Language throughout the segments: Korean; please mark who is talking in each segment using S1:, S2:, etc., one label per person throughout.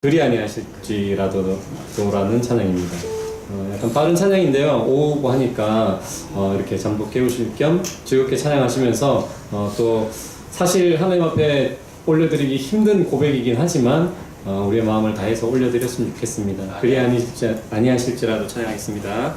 S1: 그리 아니하실지라도라는 찬양입니다. 약간 빠른 찬양인데요. 오고 하니까 이렇게 잠도 깨우실 겸 즐겁게 찬양하시면서 또 사실 하나님 앞에 올려드리기 힘든 고백이긴 하지만 우리의 마음을 다해서 올려드렸으면 좋겠습니다. 그리 아니하실지라도 찬양하겠습니다.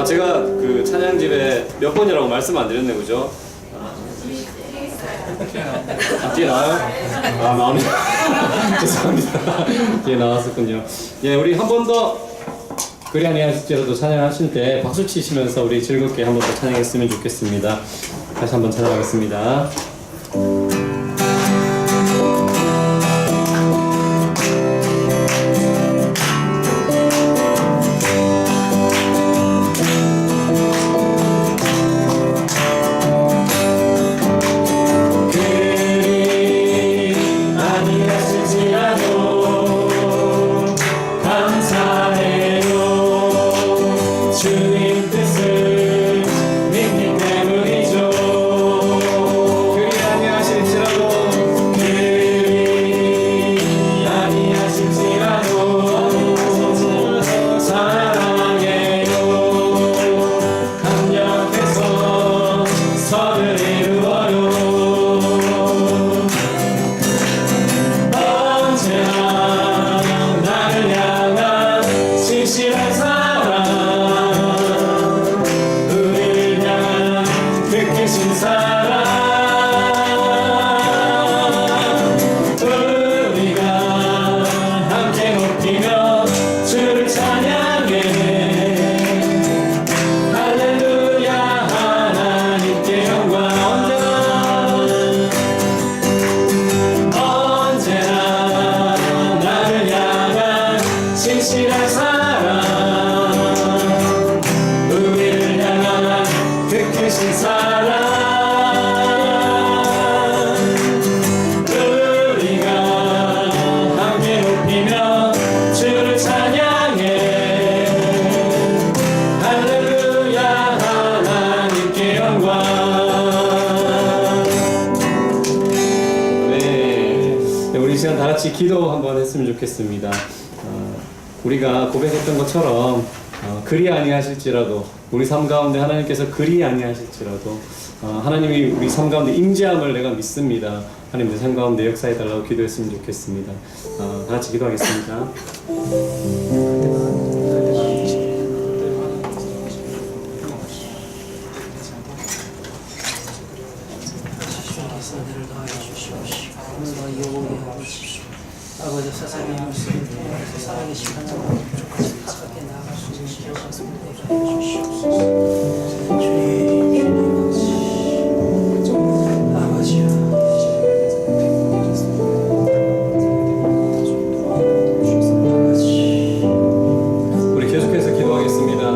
S1: 제가 그 찬양집에 몇 번이라고 말씀 안 드렸네, 그죠? 뒤에 나와요? 나옵니다. 죄송합니다. 뒤에 나왔었군요. 예, 우리 한 번 더 그리 아니하실지라도 찬양하실 때 박수 치시면서 우리 즐겁게 한 번 더 찬양했으면 좋겠습니다. 다시 한번 찬양하겠습니다.
S2: 주님 뜻을 믿기 때문이죠. 그리 아니하실지라도 사랑해요. 합력해서 선을 이루어요. 언제나 나를 향한 진실한 사랑, 신 사랑, 우리가 함께 높이며 주를 찬양해. 할렐루야, 하나님께 영광. 언제나 나를 향한 진실한 사랑, 우리를 향한 그 크신 사랑,
S1: 우리 시간 다 같이 기도 한번 했으면 좋겠습니다. 우리가 고백했던 것처럼 그리 아니하실지라도 우리 삶 가운데 하나님께서 그리 아니하실지라도 하나님이 우리 삶 가운데 임재함을 내가 믿습니다. 하나님 내 삶 가운데 역사해 달라고 기도했으면 좋겠습니다. 다 같이 기도하겠습니다.
S3: 아버지 세상의 말씀, 세상의 시간을 가깝게 나아갈 수 있는 시간 같습니다. 주시옵소서. 주님, 아버지요.
S1: 우리 계속해서 기도하겠습니다.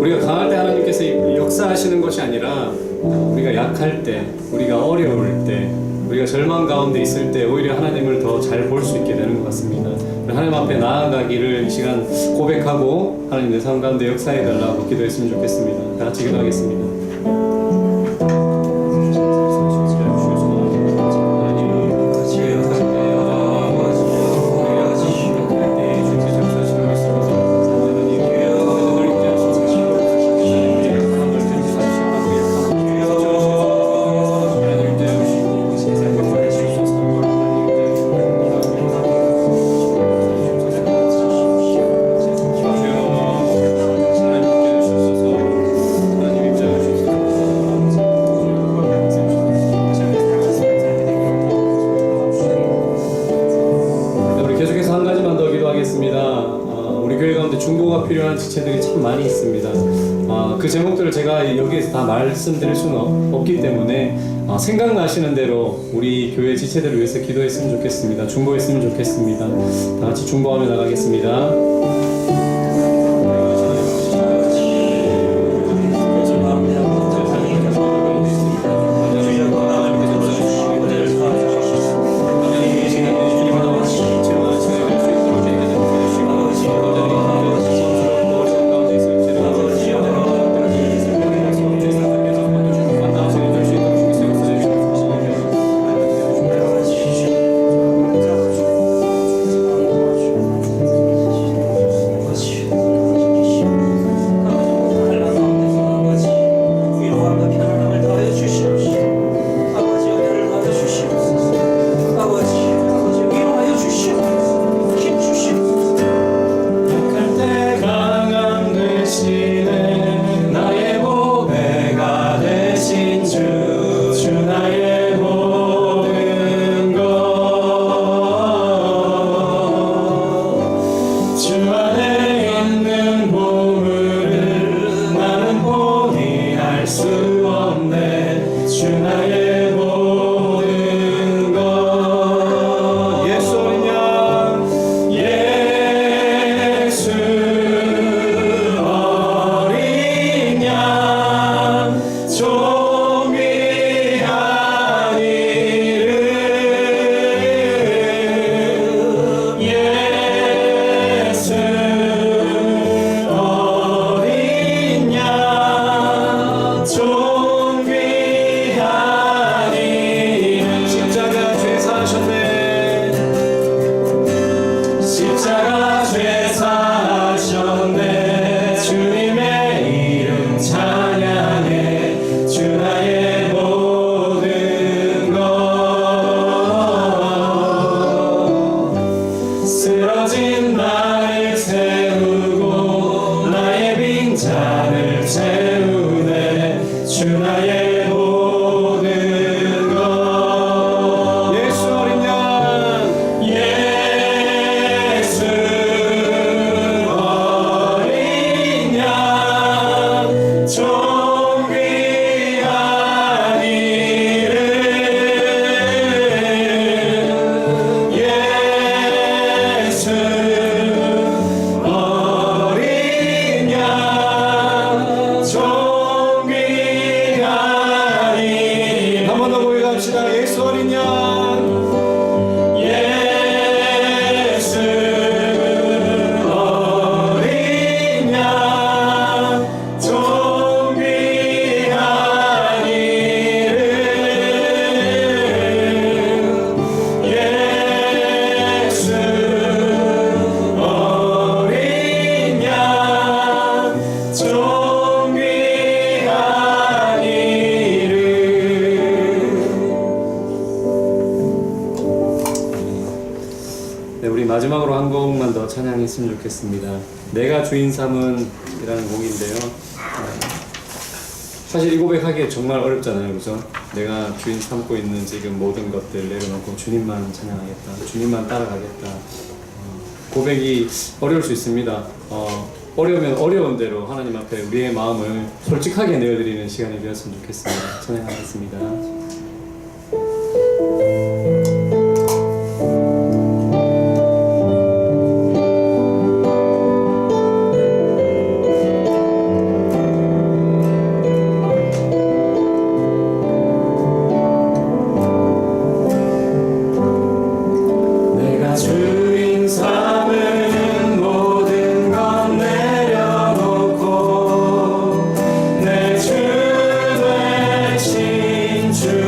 S1: 우리가 강할 때 하나님께서 역사하시는 것이 아니라 우리가 약할 때, 우리가 어려울 때, 우리가 절망 가운데 있을 때 오히려 하나님을 더 잘 볼 수 있게 되는 것 같습니다. 하나님 앞에 나아가기를 이 시간 고백하고 하나님 내 삶 가운데 역사해 달라고 기도했으면 좋겠습니다. 다 같이 기도하겠습니다. 하나님 중보가 필요한 지체들이 참 많이 있습니다. 그 제목들을 제가 여기에서 다 말씀드릴 수는 없기 때문에 생각나시는 대로 우리 교회 지체들을 위해서 기도했으면 좋겠습니다. 중보했으면 좋겠습니다. 다 같이 중보하며 나가겠습니다. 마지막으로 한 곡만 더 찬양했으면 좋겠습니다. 내가 주인 삼은 이라는 곡인데요. 사실 이 고백하기 정말 어렵잖아요, 그죠? 내가 주인 삼고 있는 지금 모든 것들 내려놓고 주님만 찬양하겠다, 주님만 따라가겠다. 고백이 어려울 수 있습니다. 어려우면 어려운 대로 하나님 앞에 우리의 마음을 솔직하게 내어드리는 시간이 되었으면 좋겠습니다. 찬양하겠습니다.
S2: 주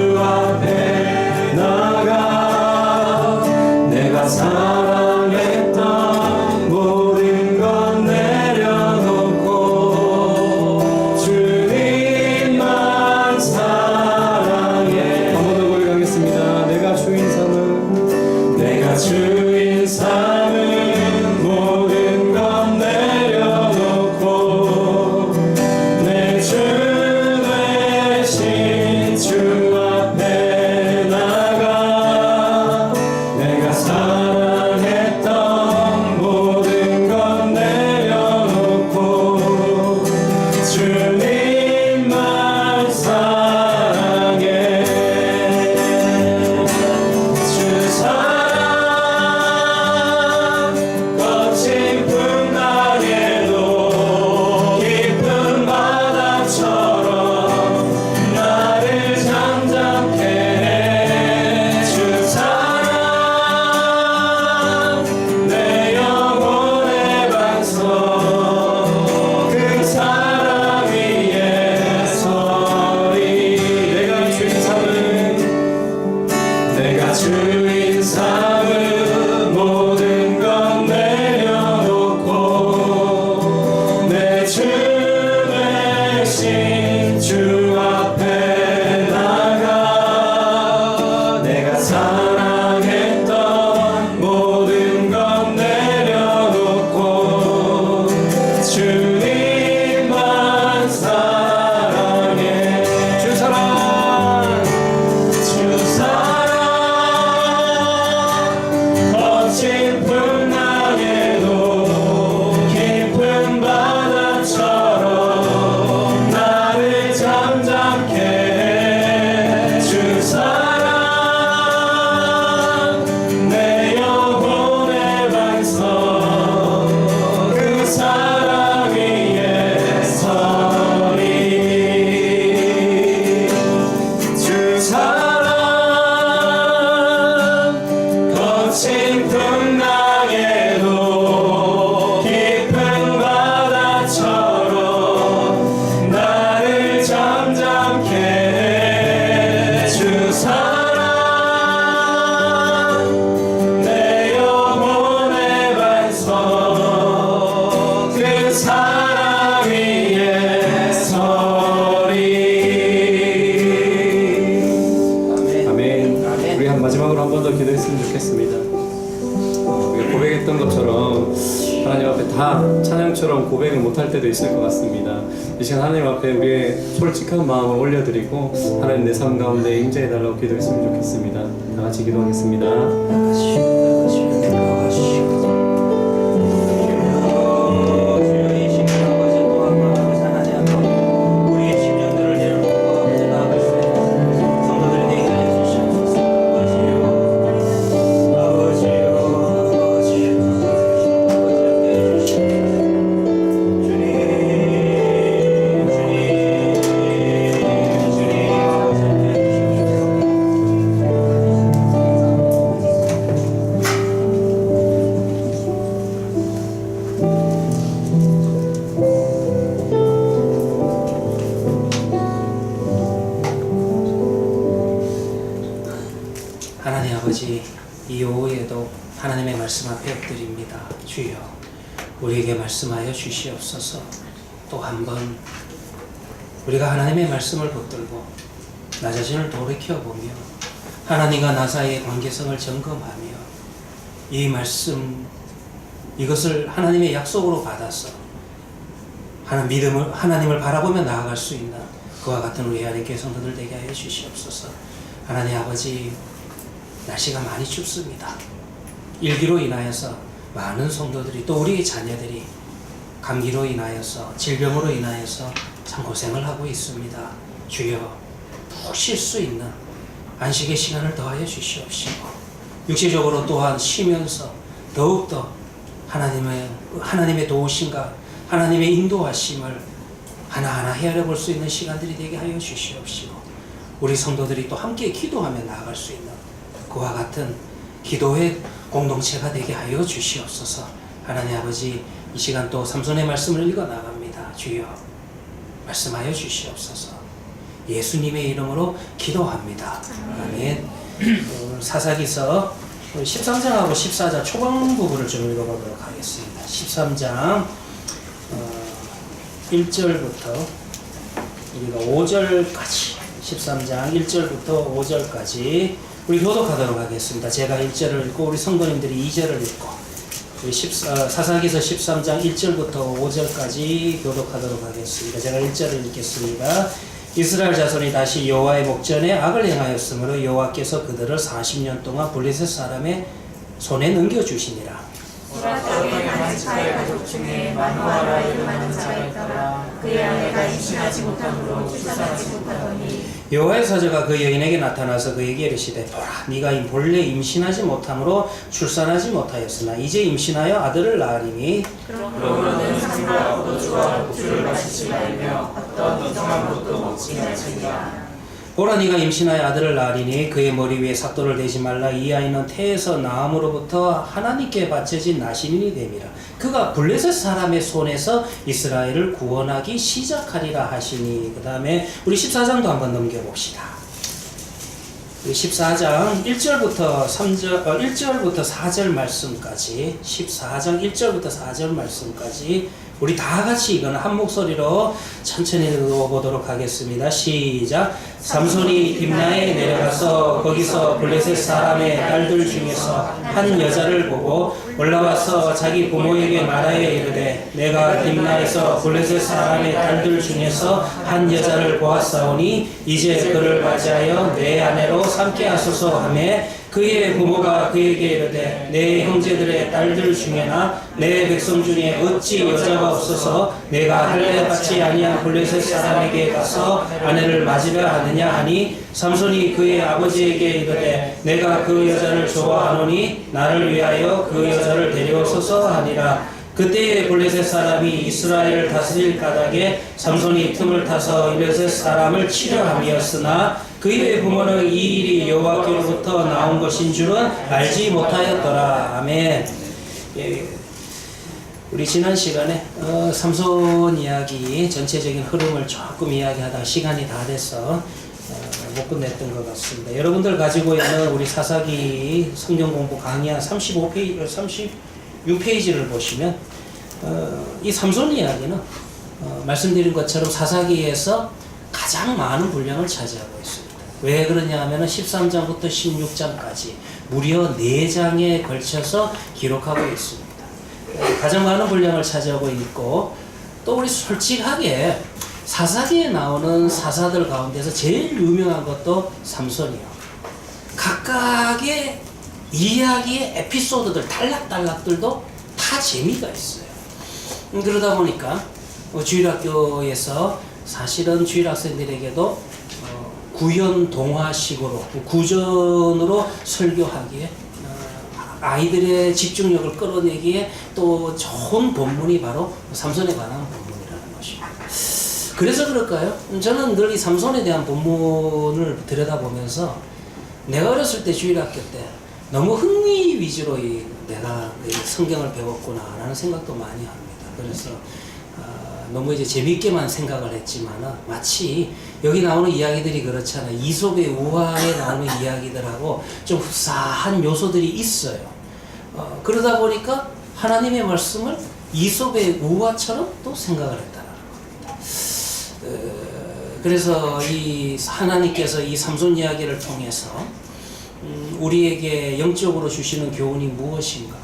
S2: 사랑 위에 서리.
S1: 아멘. 우리 마지막으로 한 번 더 기도했으면 좋겠습니다. 우리가 고백했던 것처럼 하나님 앞에 다 찬양처럼 고백을 못할 때도 있을 것 같습니다. 이 시간 하나님 앞에 우리의 솔직한 마음을 올려드리고 하나님 내 삶 가운데 임재해달라고 기도했으면 좋겠습니다. 다 같이 기도하겠습니다.
S3: 하나님 아버지, 이 오후에도 하나님의 말씀 앞에 엎드립니다. 주여, 우리에게 말씀하여 주시옵소서. 또 한 번 우리가 하나님의 말씀을 붙들고 나 자신을 돌이켜보며 하나님과 나 사이의 관계성을 점검하며 이 말씀, 이것을 하나님의 약속으로 받아서 하나님을 바라보며 나아갈 수 있는 그와 같은 우리 하나님께 성도들 되게 하여 주시옵소서. 하나님 아버지, 날씨가 많이 춥습니다. 일기로 인하여서 많은 성도들이, 또 우리의 자녀들이 감기로 인하여서, 질병으로 인하여서 참 고생을 하고 있습니다. 주여, 푹 쉴 수 있는 안식의 시간을 더하여 주시옵시고, 육체적으로 또한 쉬면서 더욱더 하나님의 도우심과 하나님의 인도하심을 하나하나 헤아려 볼 수 있는 시간들이 되게 하여 주시옵시고, 우리 성도들이 또 함께 기도하며 나아갈 수 있는 그와 같은 기도의 공동체가 되게 하여 주시옵소서. 하나님 아버지, 이 시간 또 삼손의 말씀을 읽어 나갑니다. 주여, 말씀하여 주시옵소서. 예수님의 이름으로 기도합니다. 아멘. 사사기서 13장하고 14장 초반 부분을 좀 읽어보도록 하겠습니다. 13장 1절부터 우리가 5절까지, 13장 1절부터 5절까지 우리 교독하도록 하겠습니다. 제가 1절을 읽고 우리 성도님들이 2절을 읽고 우리 사사기서 13장 1절부터 5절까지 교독하도록 하겠습니다. 제가 1절을 읽겠습니다. 이스라엘 자손이 다시 여호와의 목전에 악을 행하였으므로 여호와께서 그들을 40년 동안 블레셋 사람의 손에 넘겨주시니라.
S4: 우라떡에 나는 자의 가족 중에 마노아라 이름하는 자가 있더라. 그의 아내가 임신하지 못함으로 출산하지 못하더니
S3: 여호와의 사자가 그 여인에게 나타나서 그에게 이르시되, 보라, 네가 본래 임신하지 못함으로 출산하지 못하였으나 이제 임신하여 아들을 낳으리니
S4: 그러므로는 산과 포도주와 복주를 마시지 말며 어떤 이상한 것도 먹지 말지니라.
S3: 보라, 네가 임신하여 아들을 낳으리니 그의 머리 위에 삭도를 대지 말라. 이 아이는 태에서 나음으로부터 하나님께 바쳐진 나신인이 됨이라. 그가 블레셋 사람의 손에서 이스라엘을 구원하기 시작하리라 하시니. 그 다음에 우리 14장도 한번 넘겨봅시다. 우리 14장 1절부터 4절 말씀까지, 14장 1절부터 4절 말씀까지 우리 다 같이 이거는 한 목소리로 천천히 읽어보도록 하겠습니다. 시작. 삼손이 딥나에 내려가서 거기서 블레셋 사람의 딸들 중에서 한 여자를 보고 올라와서 자기 부모에게 말하여 이르되, 내가 딥나에서 블레셋 사람의 딸들 중에서 한 여자를 보았사오니 이제 그를 맞이하여 내 아내로 삼게 하소서 하매, 그의 부모가 그에게 이르되, 내 형제들의 딸들 중에나 내 백성 중에 어찌 여자가 없어서 내가 할례 받지 아니한 블레셋 사람에게 가서 아내를 맞으려 하느냐 하니, 삼손이 그의 아버지에게 이르되, 내가 그 여자를 좋아하노니 나를 위하여 그 여자를 데려오소서 하니라. 그때에 블레셋 사람이 이스라엘을 다스릴 까닭에 삼손이 틈을 타서 블레셋 사람을 치려 함이었으나 그의 부모는 이 일이 여호와께로부터 나온 것인 줄은 알지 못하였더라. 아멘. 예, 우리 지난 시간에 삼손 이야기 전체적인 흐름을 조금 이야기하다 시간이 다 돼서 못 끝냈던 것 같습니다. 여러분들 가지고 있는 우리 사사기 성경 공부 강의 한 35페이지, 36페이지를 보시면 이 삼손 이야기는 말씀드린 것처럼 사사기에서 가장 많은 분량을 차지하고 있습니다. 왜 그러냐 하면 13장부터 16장까지 무려 4장에 걸쳐서 기록하고 있습니다. 가장 많은 분량을 차지하고 있고, 또 우리 솔직하게 사사기에 나오는 사사들 가운데서 제일 유명한 것도 삼손이요. 각각의 이야기의 에피소드들, 단락들도 다 재미가 있어요. 그러다 보니까 주일학교에서 사실은 주일학생들에게도 구연 동화식으로 구전으로 설교하기에 아이들의 집중력을 끌어내기에 또 좋은 본문이 바로 삼손에 관한 본문이라는 것입니다. 그래서 그럴까요? 저는 늘 이 삼손에 대한 본문을 들여다보면서 내가 어렸을 때 주일학교 때 너무 흥미 위주로 내가 성경을 배웠구나라는 생각도 많이 합니다. 그래서 너무 이제 재밌게만 생각을 했지만은 마치 여기 나오는 이야기들이 그렇잖아요. 이솝의 우화에 나오는 이야기들하고 좀 흡사한 요소들이 있어요. 그러다 보니까 하나님의 말씀을 이솝의 우화처럼 또 생각을 했다는 겁니다. 그래서 이 하나님께서 이 삼손 이야기를 통해서 우리에게 영적으로 주시는 교훈이 무엇인가?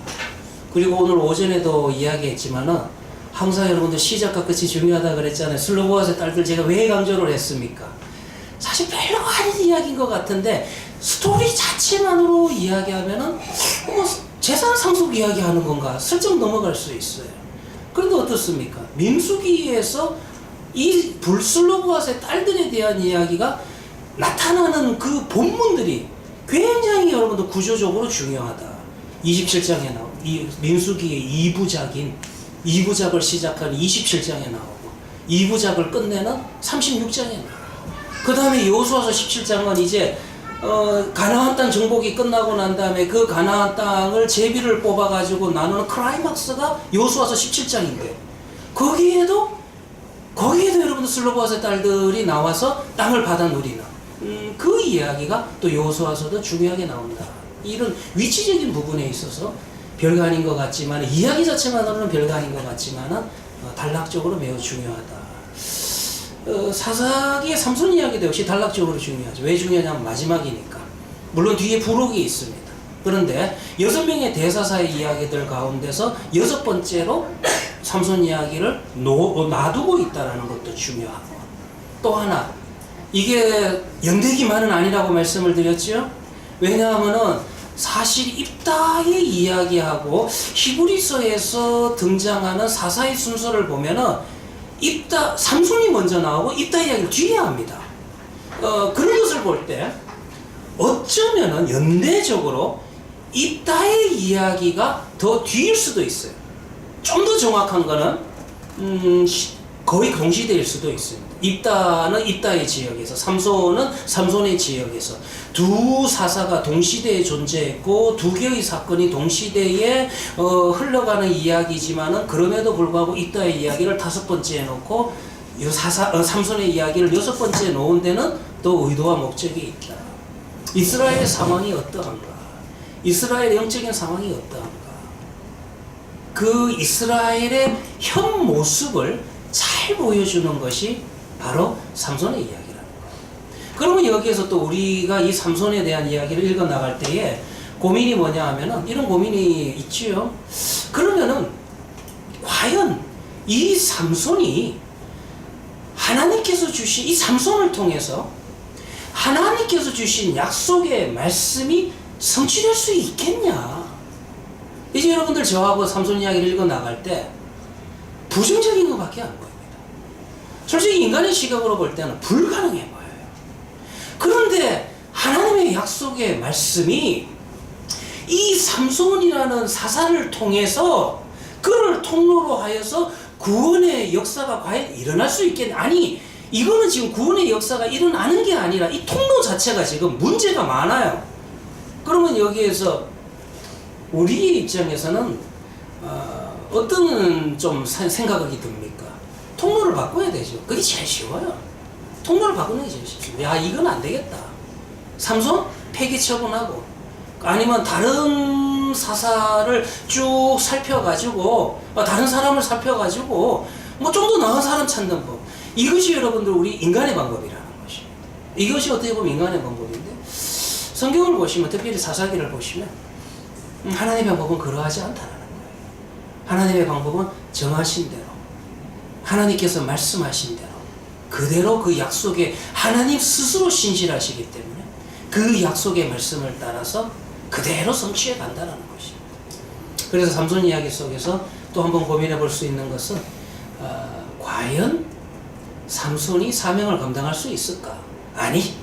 S3: 그리고 오늘 오전에도 이야기했지만은 항상 여러분들 시작과 끝이 중요하다 그랬잖아요. 슬로보아스의 딸들 제가 왜 강조를 했습니까? 사실 별로 아닌 이야기인 것 같은데 스토리 자체만으로 이야기하면은 재산 상속 이야기하는 건가 슬쩍 넘어갈 수 있어요. 그런데 어떻습니까? 민수기에서 이 슬로보아스의 딸들에 대한 이야기가 나타나는 그 본문들이 굉장히 여러분들 구조적으로 중요하다. 27장에 나오고 민수기의 2부작을 시작한 27장에 나오고 2부작을 끝내는 36장에 나오고 그 다음에 여호수아서 17장은 이제 가나안 땅 정복이 끝나고 난 다음에 그 가나안 땅을 제비를 뽑아가지고 나누는 클라이막스가 여호수아서 17장인데 거기에도 여러분들 슬로보아스의 딸들이 나와서 땅을 받아 누리는 그 이야기가 또 여호수아서도 중요하게 나온다. 이런 위치적인 부분에 있어서 별거 아닌 것 같지만 이야기 자체만으로는 별거 아닌 것 같지만 단락적으로 매우 중요하다. 사사기의 삼손 이야기도 역시 단락적으로 중요하죠. 왜 중요하냐면 마지막이니까. 물론 뒤에 부록이 있습니다. 그런데 6명의 대사사의 이야기들 가운데서 6번째로 삼손 이야기를 놔두고 있다는 것도 중요하고, 또 하나 이게 연대기만은 아니라고 말씀을 드렸죠. 왜냐하면은 사실 입다의 이야기하고 히브리서에서 등장하는 사사의 순서를 보면은 삼손이 먼저 나오고 입다 이야기를 뒤에 합니다. 그런 것을 볼 때 어쩌면은 연대적으로 입다의 이야기가 더 뒤일 수도 있어요. 좀 더 정확한 거는 거의 동시대일 수도 있습니다. 입다는 입다의 지역에서, 삼손은 삼손의 지역에서 두 사사가 동시대에 존재했고 두 개의 사건이 동시대에 흘러가는 이야기지만은 그럼에도 불구하고 입다의 이야기를 5번째에 놓고 삼손의 이야기를 6번째에 놓은 데는 또 의도와 목적이 있다. 이스라엘의 상황이 어떠한가? 이스라엘의 영적인 상황이 어떠한가? 그 이스라엘의 현 모습을 잘 보여주는 것이 바로 삼손의 이야기라는 거예요. 그러면 여기에서 또 우리가 이 삼손에 대한 이야기를 읽어 나갈 때에 고민이 뭐냐 하면은 이런 고민이 있지요. 그러면은 과연 이 삼손이 하나님께서 주신 이 삼손을 통해서 하나님께서 주신 약속의 말씀이 성취될 수 있겠냐? 이제 여러분들 저하고 삼손 이야기를 읽어 나갈 때 부정적인 것밖에 안 보입니다. 솔직히 인간의 시각으로 볼 때는 불가능해 보여요. 그런데 하나님의 약속의 말씀이 이 삼손이라는 사사를 통해서 그를 통로로 하여서 구원의 역사가 과연 일어날 수 있겠냐? 아니, 이거는 지금 구원의 역사가 일어나는 게 아니라 이 통로 자체가 지금 문제가 많아요. 그러면 여기에서 우리의 입장에서는 어떤 좀 생각이 듭니까? 통로를 바꿔야 되죠. 그게 제일 쉬워요. 통로를 바꾸는 게 제일 쉽습니다. 야, 이건 안 되겠다. 삼손 폐기 처분하고, 아니면 다른 사사를 쭉 살펴가지고 다른 사람을 살펴가지고 뭐 좀 더 나은 사람 찾는 법. 이것이 여러분들 우리 인간의 방법이라는 것입니다. 이것이 어떻게 보면 인간의 방법인데 성경을 보시면 특별히 사사기를 보시면 하나님의 방법은 그러하지 않다는 거예요. 하나님의 방법은 정하신 대로 하나님께서 말씀하신 대로 그대로 그 약속에 하나님 스스로 신실하시기 때문에 그 약속의 말씀을 따라서 그대로 성취해 간다는 것입니다. 그래서 삼손 이야기 속에서 또 한번 고민해 볼 수 있는 것은 과연 삼손이 사명을 감당할 수 있을까? 아니,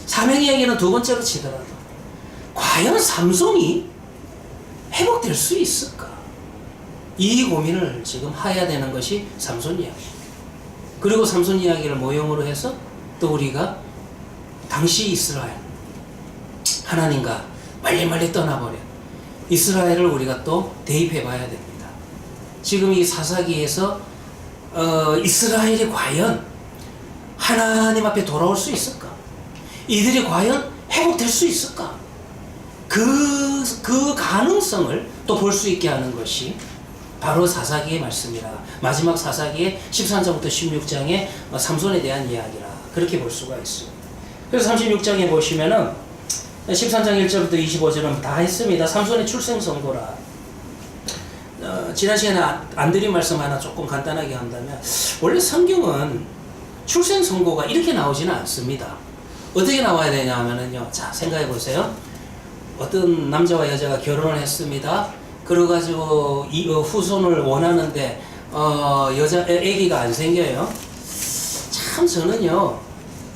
S3: 사명 이야기는 두 번째로 치더라도 과연 삼손이 회복될 수 있을까? 이 고민을 지금 해야 되는 것이 삼손 이야기입니다. 그리고 삼손 이야기를 모형으로 해서 또 우리가 당시 이스라엘 하나님과 멀리 떠나버린 이스라엘을 우리가 또 대입해 봐야 됩니다. 지금 이 사사기에서 이스라엘이 과연 하나님 앞에 돌아올 수 있을까? 이들이 과연 회복될 수 있을까? 그 가능성을 또 볼 수 있게 하는 것이 바로 사사기의 말씀이라. 마지막 사사기의 13장부터 16장의 삼손에 대한 이야기라. 그렇게 볼 수가 있습니다. 그래서 36장에 보시면은 13장 1절부터 25절은 다 했습니다. 삼손의 출생 선고라. 지난 시간에 안 드린 말씀 하나 조금 간단하게 한다면 원래 성경은 출생 선고가 이렇게 나오지는 않습니다. 어떻게 나와야 되냐 하면은요. 자, 생각해 보세요. 어떤 남자와 여자가 결혼을 했습니다. 그래가지고 후손을 원하는데 아기가 안 생겨요. 참 저는요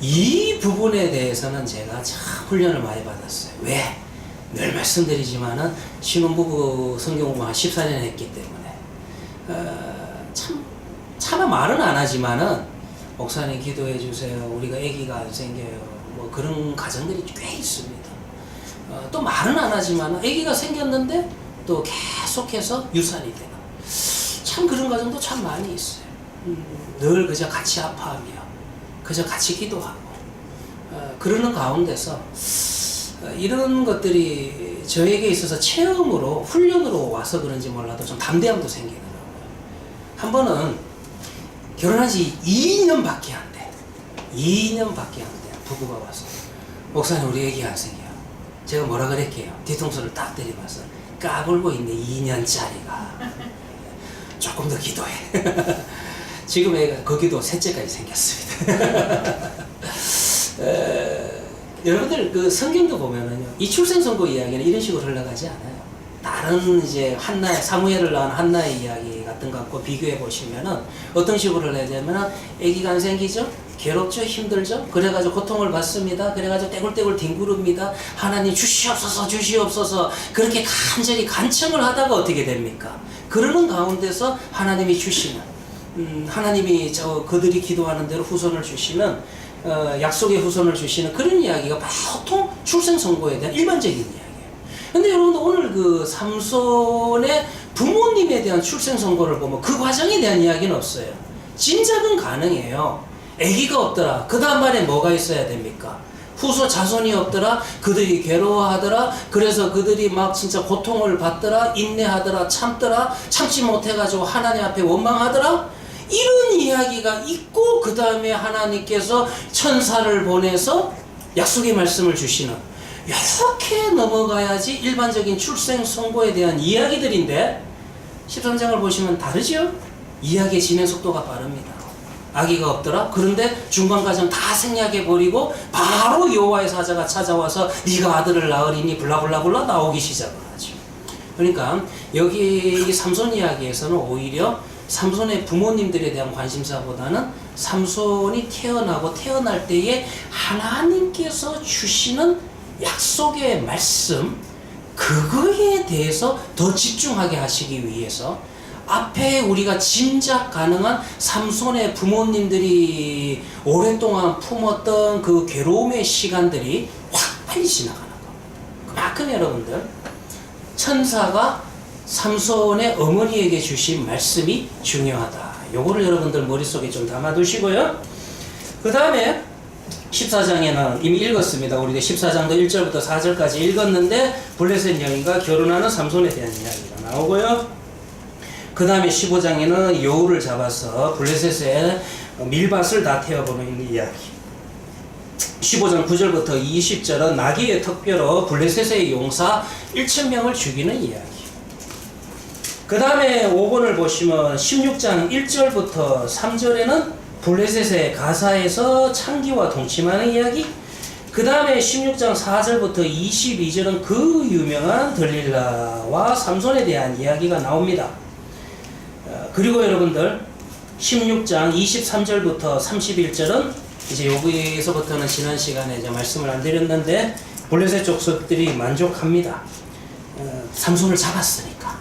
S3: 이 부분에 대해서는 제가 참 훈련을 많이 받았어요. 왜? 늘 말씀드리지만은 신혼부부 성경 공부 한 14년 했기 때문에 차마 말은 안 하지만은 목사님 기도해 주세요. 우리가 아기가 안 생겨요. 뭐 그런 가정들이 꽤 있습니다. 또 말은 안 하지만 아기가 생겼는데 또 계속해서 유산이 되는 참 그런 가정도 참 많이 있어요. 늘 그저 같이 아파하며 그저 같이 기도하고 그러는 가운데서 이런 것들이 저에게 있어서 체험으로 훈련으로 와서 그런지 몰라도 좀 담대함도 생기더라고요. 한 번은 결혼한 지 2년밖에 안 돼. 2년밖에 안 돼. 부부가 와서 목사님 우리 애기 안 생겨요. 제가 뭐라 그랬게요? 뒤통수를 딱 때리면서 까불고 있네 2년짜리가. 조금 더 기도해. 지금 애가 거기도 셋째까지 생겼습니다. 여러분들 그 성경도 보면은요 이 출생 선고 이야기는 이런 식으로 흘러가지 않아요. 다른 이제 한나의 사무엘을 낳은 한나의 이야기 같은 것과 비교해 보시면은 어떤 식으로 흘러가냐면은 아기가 안 생기죠. 괴롭죠, 힘들죠. 그래가지고 고통을 받습니다. 그래가지고 떼굴떼굴 뒹구릅니다. 하나님 주시옵소서, 주시옵소서. 그렇게 간절히 간청을 하다가 어떻게 됩니까? 그러는 가운데서 하나님이 주시는, 하나님이 그들이 기도하는 대로 후손을 주시는, 약속의 후손을 주시는 그런 이야기가 보통 출생 선고에 대한 일반적인 이야기예요. 근데 여러분들 오늘 그 삼손의 부모님에 대한 출생 선고를 보면 그 과정에 대한 이야기는 없어요. 짐작은 가능해요. 아기가 없더라. 그 다음 말에 뭐가 있어야 됩니까? 후손 자손이 없더라. 그들이 괴로워하더라. 그래서 그들이 막 진짜 고통을 받더라. 인내하더라. 참더라. 참지 못해가지고 하나님 앞에 원망하더라. 이런 이야기가 있고 그 다음에 하나님께서 천사를 보내서 약속의 말씀을 주시는 이렇게 넘어가야지 일반적인 출생 선고에 대한 이야기들인데 13장을 보시면 다르죠? 이야기의 진행 속도가 빠릅니다. 아기가 없더라. 그런데 중간 과정 다 생략해버리고 바로 여호와의 사자가 찾아와서 네가 아들을 낳으리니 블라블라블라 나오기 시작을 하죠. 그러니까 여기 이 삼손 이야기에서는 오히려 삼손의 부모님들에 대한 관심사보다는 삼손이 태어나고 태어날 때에 하나님께서 주시는 약속의 말씀 그거에 대해서 더 집중하게 하시기 위해서 앞에 우리가 짐작 가능한 삼손의 부모님들이 오랫동안 품었던 그 괴로움의 시간들이 확 빨리 지나가는 겁니다. 그만큼 여러분들 천사가 삼손의 어머니에게 주신 말씀이 중요하다. 요거를 여러분들 머릿속에 좀 담아두시고요. 그 다음에 14장에는 이미 읽었습니다. 우리가 14장도 1절부터 4절까지 읽었는데 블레셋 여인과 결혼하는 삼손에 대한 이야기가 나오고요. 그 다음에 15장에는 여우를 잡아서 블레셋의 밀밭을 다 태워보는 이야기. 15장 9절부터 20절은 나귀의 턱뼈로 블레셋의 용사 1,000명을 죽이는 이야기. 그 다음에 5번을 보시면 16장 1절부터 3절에는 블레셋의 가사에서 창기와 동침하는 이야기. 그 다음에 16장 4절부터 22절은 그 유명한 들릴라와 삼손에 대한 이야기가 나옵니다. 그리고 여러분들 16장 23절부터 31절은 이제 여기서부터는 지난 시간에 이제 말씀을 안 드렸는데 블레셋 족속들이 만족합니다. 삼손을 잡았으니까.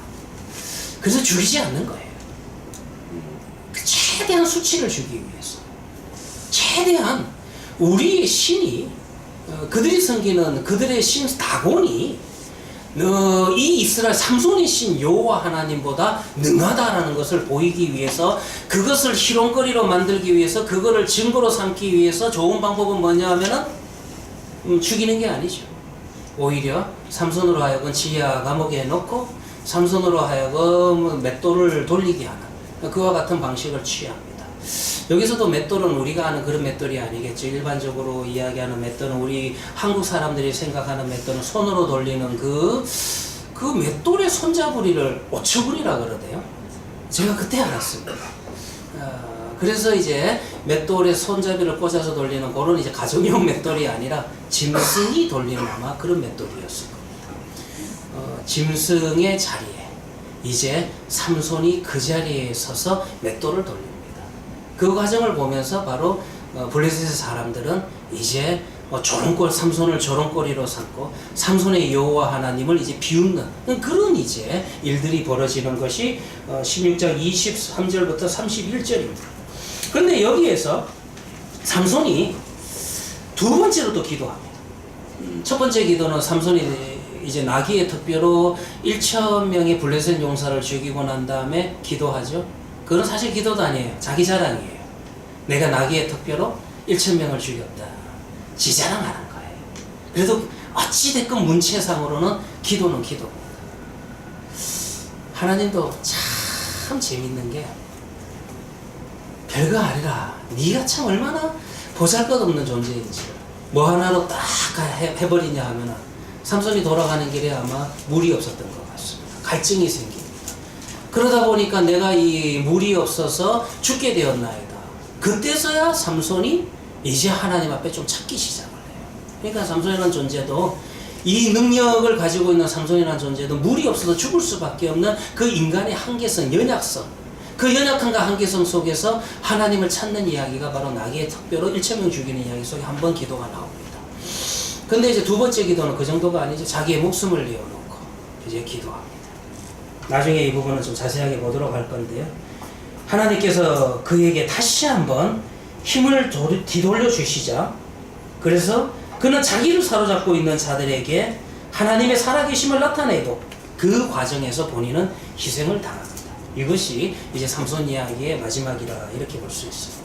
S3: 그래서 죽이지 않는 거예요. 최대한 수치를 주기 위해서, 최대한 우리의 신이, 그들이 섬기는 그들의 신 다곤이 이 이스라엘 삼손의 신 여호와 하나님보다 능하다라는 것을 보이기 위해서, 그것을 희롱거리로 만들기 위해서, 그거를 증거로 삼기 위해서 좋은 방법은 뭐냐 하면은 죽이는 게 아니죠. 오히려 삼손으로 하여금 지하 감옥에 넣고 삼손으로 하여금 맷돌을 돌리게 하는 그와 같은 방식을 취합니다. 여기서도 맷돌은 우리가 아는 그런 맷돌이 아니겠죠. 일반적으로 이야기하는 맷돌은, 우리 한국 사람들이 생각하는 맷돌은 손으로 돌리는 그 맷돌의 손잡이를 오처구리라 그러대요. 제가 그때 알았습니다. 그래서 이제 맷돌에 손잡이를 꽂아서 돌리는 그런 이제 가정용 맷돌이 아니라 짐승이 돌리는 아마 그런 맷돌이었을 겁니다. 짐승의 자리에 이제 삼손이 그 자리에 서서 맷돌을 돌립니다. 그 과정을 보면서 바로 블레셋의 사람들은 이제 조롱꼴, 삼손을 조롱거리로 삼고 삼손의 여호와 하나님을 이제 비웃는 그런 이제 일들이 벌어지는 것이 16장 23절부터 31절입니다. 그런데 여기에서 삼손이 두 번째로 또 기도합니다. 첫 번째 기도는 삼손이 이제 나귀의 턱뼈로 1,000명의 블레셋 용사를 죽이고 난 다음에 기도하죠. 그건 사실 기도도 아니에요. 자기 자랑이에요. 내가 나귀의 턱뼈로 1,000명을 죽였다. 지 자랑하는 거예요. 그래도 어찌됐건 문체상으로는 기도는 기도입니다. 하나님도 참 재밌는 게 별거 아니라 네가 참 얼마나 보잘것없는 존재인지 뭐 하나로 딱 해버리냐 하면은 삼손이 돌아가는 길에 아마 물이 없었던 것 같습니다. 갈증이 생깁니다. 그러다 보니까 내가 이 물이 없어서 죽게 되었나이다. 그때서야 삼손이 이제 하나님 앞에 좀 찾기 시작을 해요. 그러니까 삼손이라는 존재도, 이 능력을 가지고 있는 삼손이라는 존재도 물이 없어서 죽을 수밖에 없는 그 인간의 한계성, 연약성, 그 연약함과 한계성 속에서 하나님을 찾는 이야기가 바로 나귀의 턱뼈로 1,000명 죽이는 이야기 속에 한 번 기도가 나옵니다. 근데 이제 두 번째 기도는 그 정도가 아니죠. 자기의 목숨을 내어놓고 이제 기도합니다. 나중에 이 부분은 좀 자세하게 보도록 할 건데요. 하나님께서 그에게 다시 한번 힘을 뒤돌려 주시자. 그래서 그는 자기를 사로잡고 있는 자들에게 하나님의 살아계심을 나타내고 그 과정에서 본인은 희생을 당합니다. 이것이 이제 삼손 이야기의 마지막이라 이렇게 볼 수 있습니다.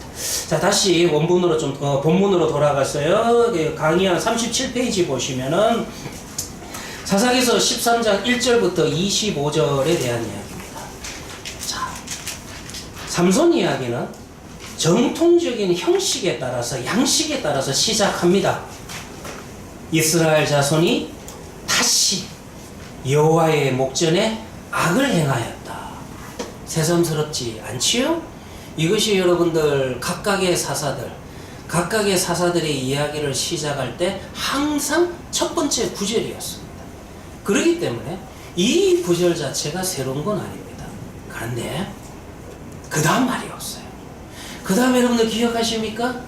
S3: 자, 다시 원문으로 본문으로 돌아갔어요. 강의 한 37페이지 보시면은 사사기서 13장 1절부터 25절에 대한 이야기입니다. 자, 삼손 이야기는 정통적인 형식에 따라서, 양식에 따라서 시작합니다. 이스라엘 자손이 다시 여호와의 목전에 악을 행하였다. 새삼스럽지 않지요? 이것이 여러분들 각각의 사사들의 이야기를 시작할 때 항상 첫 번째 구절이었습니다. 그렇기 때문에 이 구절 자체가 새로운 건 아닙니다. 그런데 그 다음 말이 없어요. 그 다음에 여러분들 기억하십니까?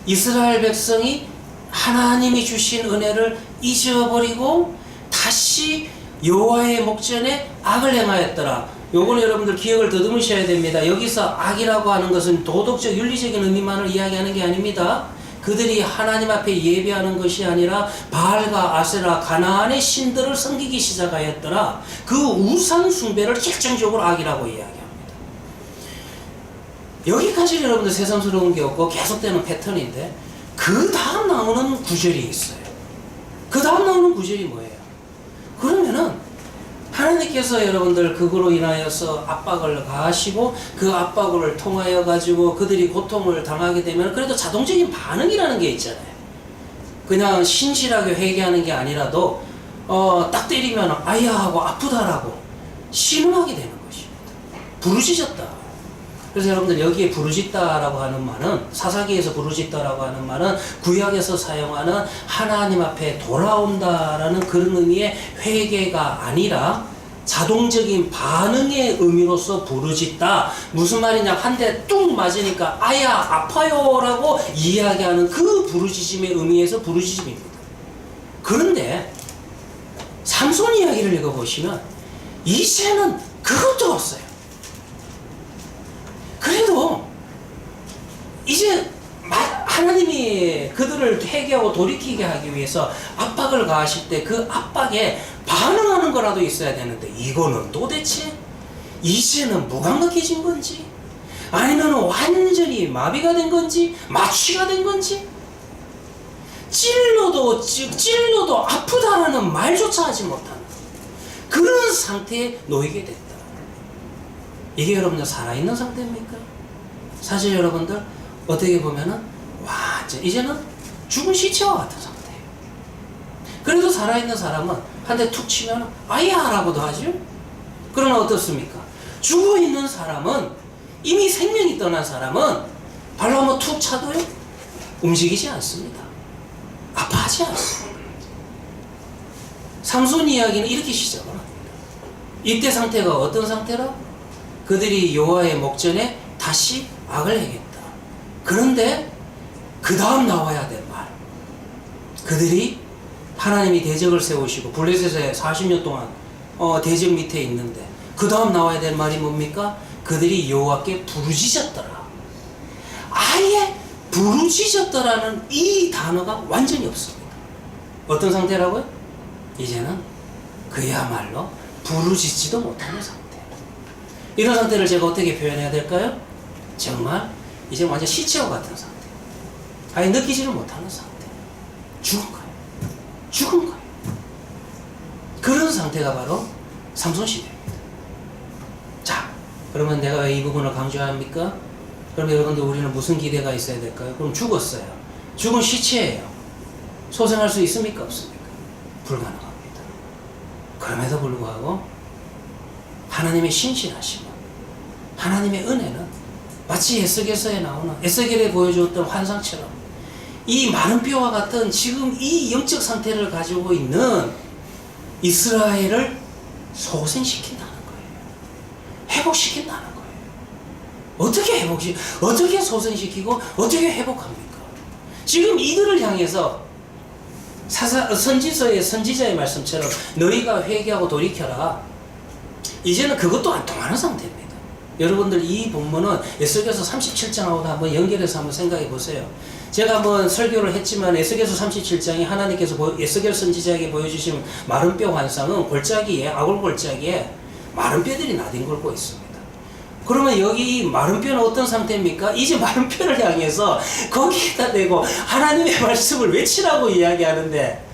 S3: 이스라엘 백성이 하나님이 주신 은혜를 잊어버리고 다시 여호와의 목전에 악을 행하였더라. 요거는 여러분들 기억을 더듬으셔야 됩니다. 여기서 악이라고 하는 것은 도덕적, 윤리적인 의미만을 이야기하는 게 아닙니다. 그들이 하나님 앞에 예배하는 것이 아니라 바알과 아세라, 가나안의 신들을 섬기기 시작하였더라. 그 우상 숭배를 결정적으로 악이라고 이야기합니다. 여기까지 여러분들 새삼스러운 게 없고 계속되는 패턴인데, 그 다음 나오는 구절이 있어요. 그 다음 나오는 구절이 뭐예요? 그러면은 하나님께서 여러분들 그거로 인하여서 압박을 가하시고 그 압박을 통하여 가지고 그들이 고통을 당하게 되면 그래도 자동적인 반응이라는 게 있잖아요. 그냥 신실하게 회개하는 게 아니라도 딱 때리면 아야 하고 아프다라고 신음하게 되는 것입니다. 부르짖었다. 그래서 여러분들 여기에 부르짖다라고 하는 말은 사사기에서 부르짖다라고 하는 말은 구약에서 사용하는 하나님 앞에 돌아온다라는 그런 의미의 회개가 아니라 자동적인 반응의 의미로서 부르짖다. 무슨 말이냐? 한 대 뚝 맞으니까 아야 아파요라고 이야기하는 그 부르짖음의 의미에서 부르짖음입니다. 그런데 삼손 이야기를 읽어보시면 이제는 그것도 없어요. 그래도 이제 하나님이 그들을 회개하고 돌이키게 하기 위해서 압박을 가하실 때 그 압박에 반응하는 거라도 있어야 되는데 이거는 도대체 이제는 무감각해진 건지 아니면 완전히 마비가 된 건지 마취가 된 건지 찔러도 아프다라는 말조차 하지 못하는 그런 상태에 놓이게 됐다. 이게 여러분들 살아있는 상태입니까? 사실 여러분들 어떻게 보면은 완전 이제는 죽은 시체와 같은 상태예요. 그래도 살아있는 사람은 한 대 툭 치면 아야 라고도 하죠. 그러나 어떻습니까? 죽어있는 사람은 이미 생명이 떠난 사람은 발로 한번 툭 차도요 움직이지 않습니다. 아파하지 않습니다. 삼손 이야기는 이렇게 시작을 합니다. 이때 상태가 어떤 상태라? 그들이 여호와의 목전에 다시 악을 행했다. 그런데 그 다음 나와야 될 말, 그들이 하나님이 대적을 세우시고 블레셋에 40년 동안 대적 밑에 있는데 그 다음 나와야 될 말이 뭡니까? 그들이 여호와께 부르짖었더라. 아예 부르짖었더라는 이 단어가 완전히 없습니다. 어떤 상태라고요? 이제는 그야말로 부르짖지도 못하는 상태. 이런 상태를 제가 어떻게 표현해야 될까요? 정말 이제 완전 시체와 같은 상태. 아예 느끼지를 못하는 상태. 죽은 거예요. 죽은 거예요. 그런 상태가 바로 삼손 시대입니다. 자, 그러면 내가 왜 이 부분을 강조합니까? 그럼 여러분들 우리는 무슨 기대가 있어야 될까요? 그럼 죽었어요. 죽은 시체예요. 소생할 수 있습니까? 없습니까? 불가능합니다. 그럼에도 불구하고 하나님의 신실하심은, 하나님의 은혜는 마치 에스겔서에 나오는 에스겔에 보여주었던 환상처럼 이 마른 뼈와 같은 지금 이 영적 상태를 가지고 있는 이스라엘을 소생시킨다는 거예요. 회복시킨다는 거예요. 어떻게 소생시키고 어떻게 회복합니까? 지금 이들을 향해서 선지서의 선지자의 말씀처럼 너희가 회개하고 돌이켜라. 이제는 그것도 안 통하는 상태입니다. 여러분들 이 본문은 에스겔서 37장하고도 한번 연결해서 한번 생각해 보세요. 제가 한번 설교를 했지만 에스겔서 37장이 하나님께서 에스겔 선지자에게 보여주신 마른 뼈 환상은 골짜기에, 아골 골짜기에 마른 뼈들이 나뒹굴고 있습니다. 그러면 여기 마른 뼈는 어떤 상태입니까? 이제 마른 뼈를 향해서 거기에다 대고 하나님의 말씀을 외치라고 이야기하는데,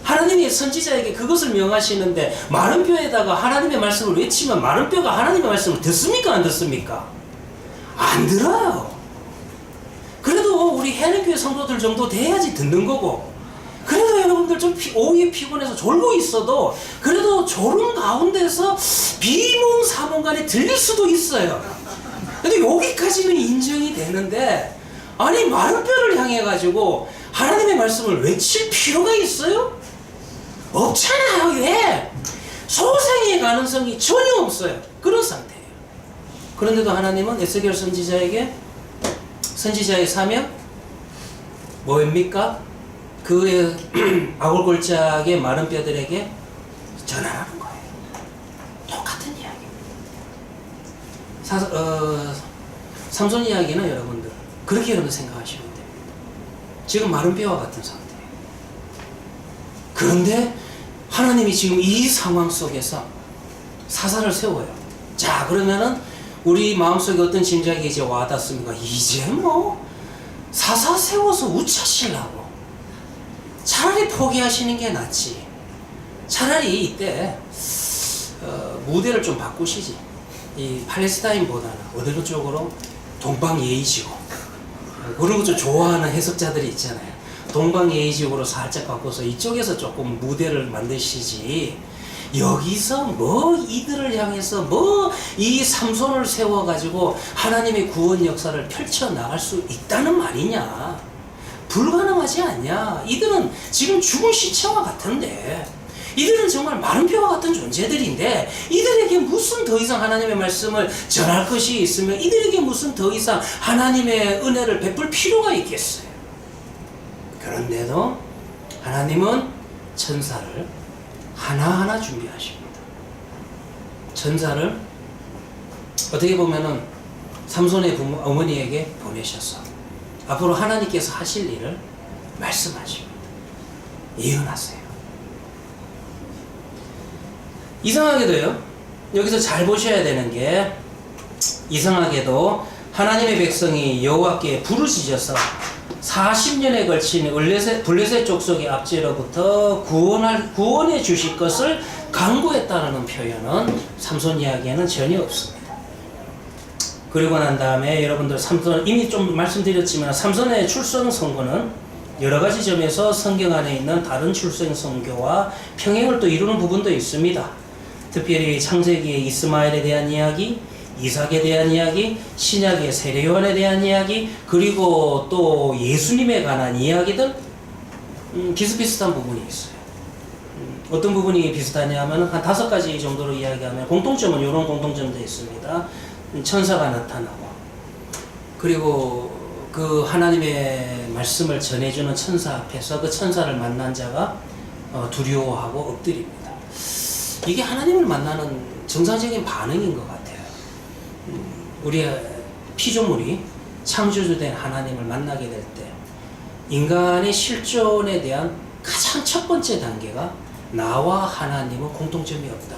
S3: 하나님이 선지자에게 그것을 명하시는데 마른 뼈에다가 하나님의 말씀을 외치면 마른 뼈가 하나님의 말씀을 듣습니까? 안 듣습니까? 안 들어요. 그래도 우리 해내교회 성도들 정도 돼야지 듣는 거고, 그래도 여러분들 좀 오후에 피곤해서 졸고 있어도 그래도 졸음 가운데서 비몽사몽간에 들릴 수도 있어요. 근데 여기까지는 인정이 되는데, 아니 마른 뼈를 향해 가지고 하나님의 말씀을 외칠 필요가 있어요? 없잖아요. 왜? 소생의 가능성이 전혀 없어요. 그런 상태예요. 그런데도 하나님은 에스겔 선지자에게 선지자의 사명 뭐입니까? 그의 아골 골짜기의 마른 뼈들에게 전하라는 거예요. 똑같은 이야기입니다. 삼손 이야기는 여러분들 그렇게 여러분 생각하시면 됩니다. 지금 마른 뼈와 같은 상태예요. 그런데 하나님이 지금 이 상황 속에서 사사를 세워요. 자, 그러면은 우리 마음속에 어떤 짐작이 이제 와닿습니까? 이제 뭐 사사 세워서 우차시려고 차라리 포기하시는 게 낫지. 차라리 이때 무대를 좀 바꾸시지. 이 팔레스타인보다는 어느 쪽으로 동방예의지고 그런 거 좀 좋아하는 해석자들이 있잖아요. 동방예의지구로 살짝 바꿔서 이쪽에서 조금 무대를 만드시지. 여기서 뭐 이들을 향해서 뭐 이 삼손을 세워가지고 하나님의 구원 역사를 펼쳐나갈 수 있다는 말이냐. 불가능하지 않냐. 이들은 지금 죽은 시체와 같은데, 이들은 정말 마른 뼈와 같은 존재들인데 이들에게 무슨 더 이상 하나님의 말씀을 전할 것이 있으면 이들에게 무슨 더 이상 하나님의 은혜를 베풀 필요가 있겠어요. 그런데도 하나님은 천사를 하나하나 준비하십니다. 천사를 어떻게 보면은 삼손의 어머니에게 보내셔서 앞으로 하나님께서 하실 일을 말씀하십니다. 예언하세요. 이상하게도요, 여기서 잘 보셔야 되는 게, 이상하게도 하나님의 백성이 여호와께 부르짖어서 40년에 걸친 블레셋 족속의 압제로부터 구원해 주실 것을 간구했다는 표현은 삼손 이야기에는 전혀 없습니다. 그리고 난 다음에 여러분들 삼손, 이미 좀 말씀드렸지만 삼손의 출생 선고는 여러 가지 점에서 성경 안에 있는 다른 출생 선교와 평행을 또 이루는 부분도 있습니다. 특별히 창세기의 이스마엘에 대한 이야기, 이삭에 대한 이야기, 신약의 세례 요한에 대한 이야기, 그리고 또 예수님에 관한 이야기들, 비슷비슷한 부분이 있어요. 어떤 부분이 비슷하냐 하면 한 5가지 정도로 이야기하면 공통점은 이런 공통점도 있습니다. 천사가 나타나고, 그리고 그 하나님의 말씀을 전해주는 천사 앞에서 그 천사를 만난 자가 두려워하고 엎드립니다. 이게 하나님을 만나는 정상적인 반응인 것 같아요. 우리의 피조물이 창조주된 하나님을 만나게 될 때 인간의 실존에 대한 가장 첫 번째 단계가 나와 하나님은 공통점이 없다.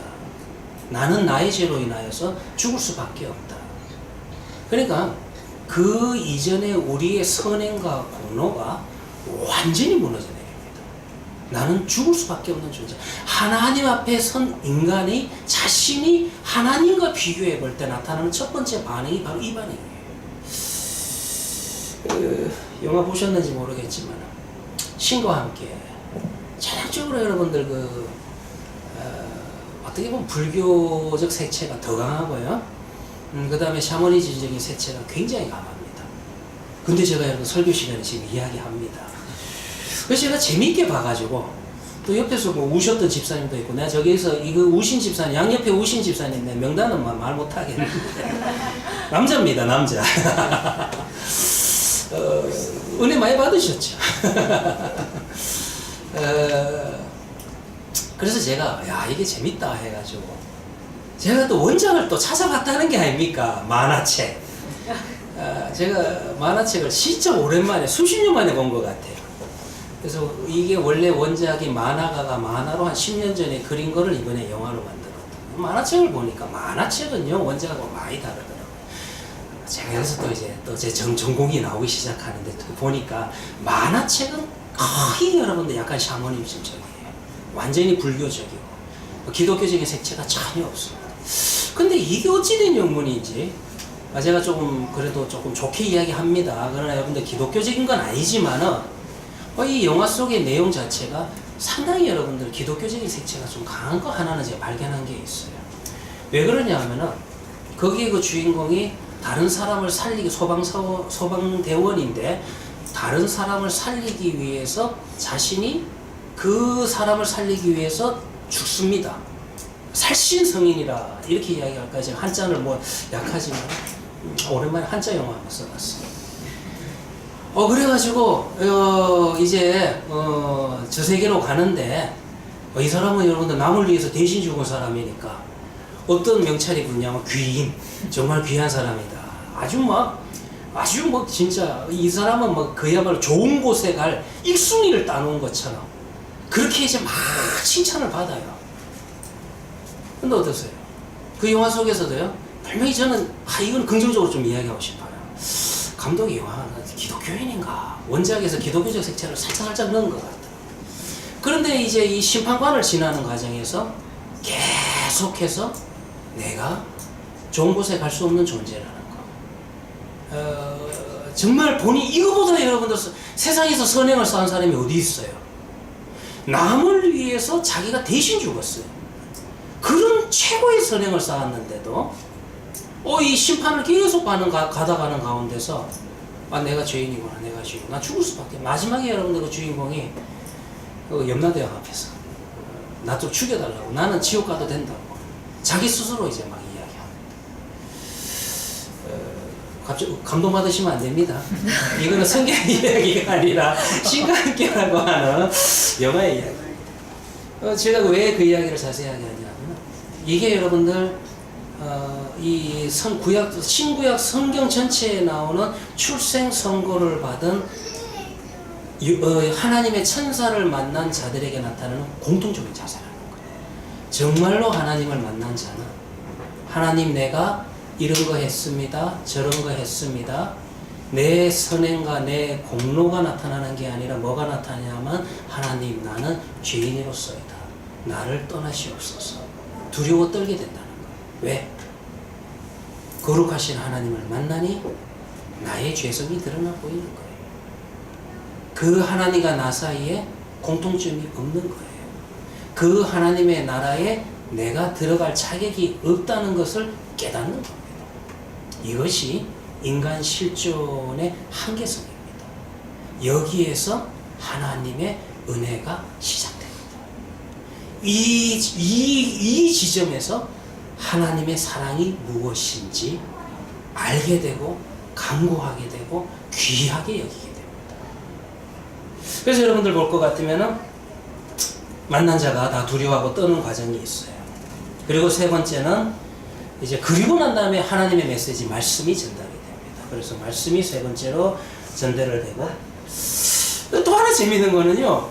S3: 나는 나의 죄로 인하여서 죽을 수밖에 없다. 그러니까 그 이전에 우리의 선행과 공로가 완전히 무너져 내립니다. 나는 죽을 수밖에 없는 존재. 하나님 앞에 선 인간이 자신이 하나님과 비교해 볼 때 나타나는 첫 번째 반응이 바로 이 반응이에요. 영화 보셨는지 모르겠지만 신과 함께 전형적으로 여러분들 어떻게 보면 불교적 색채가 더 강하고요. 그 다음에 샤머니즘적인 색채가 굉장히 강합니다. 근데 제가 여러분 설교 시간에 지금 이야기합니다. 그래서 제가 재미있게 봐가지고 또 옆에서 뭐 우셨던 집사님도 있고, 내가 저기에서 이거 우신 집사님, 양옆에 우신 집사님, 내 명단은 말 못하겠는데 남자입니다, 남자. 은혜 많이 받으셨죠. 그래서 제가 야 이게 재밌다 해가지고 제가 또 원작을 또 찾아봤다는 게 아닙니까? 만화책. 제가 만화책을 진짜 오랜만에 수십 년 만에 본 것 같아요. 그래서 이게 원래 원작이 만화가가 만화로 한 10년 전에 그린 거를 이번에 영화로 만들었다. 만화책을 보니까 만화책은요 원작하고 많이 다르더라고요. 제가 여기서 또 이제 또 제 전공이 나오기 시작하는데 또 보니까 만화책은 거의 여러분들 약간 샤머니즘적이에요. 완전히 불교적이고 기독교적인 색채가 전혀 없습니다. 근데 이게 어찌된 영문인지 제가 조금 그래도 조금 좋게 이야기합니다. 그러나 여러분들 기독교적인 건 아니지만은 이 영화 속의 내용 자체가 상당히 여러분들 기독교적인 색채가 좀 강한 거 하나는 제가 발견한 게 있어요. 왜 그러냐 하면은 거기에 그 주인공이 다른 사람을 살리기 소방대원인데 다른 사람을 살리기 위해서 자신이 그 사람을 살리기 위해서 죽습니다. 살신성인이라 이렇게 이야기할까요? 제가 한자를 뭐 약하지만 오랜만에 한자 영화 한번 써봤어요. 그래가지고 이제 저 세계로 가는데 이 사람은 여러분들 남을 위해서 대신 죽은 사람이니까 어떤 명찰이 붙냐면 귀인, 정말 귀한 사람이다. 아주 뭐 진짜 이 사람은 뭐 그야말로 좋은 곳에 갈 1순위를 따놓은 것처럼 그렇게 이제 막 칭찬을 받아요. 근데 어떠세요? 그 영화 속에서도요, 분명히 저는 이건 긍정적으로 좀 이야기하고 싶어요. 감독이 와 기독교인인가 원작에서 기독교적 색채를 살짝 넣은 것 같아. 그런데 이제 이 심판관을 지나는 과정에서 계속해서 내가 좋은 곳에 갈 수 없는 존재라는 거. 정말 본인 이거보다 여러분들 세상에서 선행을 쌓은 사람이 어디 있어요? 남을 위해서 자기가 대신 죽었어요. 그런 최고의 선행을 쌓았는데도 이 심판을 계속 가다가는 가운데서 내가 죄인이구나, 내가 죄인이구나, 나 죽을 수밖에. 마지막에 여러분들 그 주인공이 염라대왕 앞에서 나 좀 죽여달라고, 나는 지옥 가도 된다고 자기 스스로 이제 막 이야기합니다. 갑자기 감동받으시면 안 됩니다. 이거는 성경 이야기가 아니라 신과함께라고 하는 영화의 이야기. 제가 왜 그 이야기를 자세하게 하냐면 이게 여러분들 이 신구약 성경 전체에 나오는 출생 선고를 받은 하나님의 천사를 만난 자들에게 나타나는 공통적인 자세라는 거예요. 정말로 하나님을 만난 자는 하나님 내가 이런 거 했습니다. 저런 거 했습니다. 내 선행과 내 공로가 나타나는 게 아니라 뭐가 나타나냐면 하나님 나는 죄인으로서이다. 나를 떠나시옵소서. 두려워 떨게 된다는 거예요. 왜? 거룩하신 하나님을 만나니 나의 죄성이 드러나 보이는 거예요. 그 하나님과 나 사이에 공통점이 없는 거예요. 그 하나님의 나라에 내가 들어갈 자격이 없다는 것을 깨닫는 겁니다. 이것이 인간 실존의 한계성입니다. 여기에서 하나님의 은혜가 시작됩니다. 이 지점에서 하나님의 사랑이 무엇인지 알게 되고 간구하게 되고 귀하게 여기게 됩니다. 그래서 여러분들 볼 것 같으면은 만난 자가 다 두려워하고 떠는 과정이 있어요. 그리고 세 번째는 이제 그리고 난 다음에 하나님의 메시지 말씀이 전달이 됩니다. 그래서 말씀이 세 번째로 전달을 되고 또 하나 재미있는 거는요.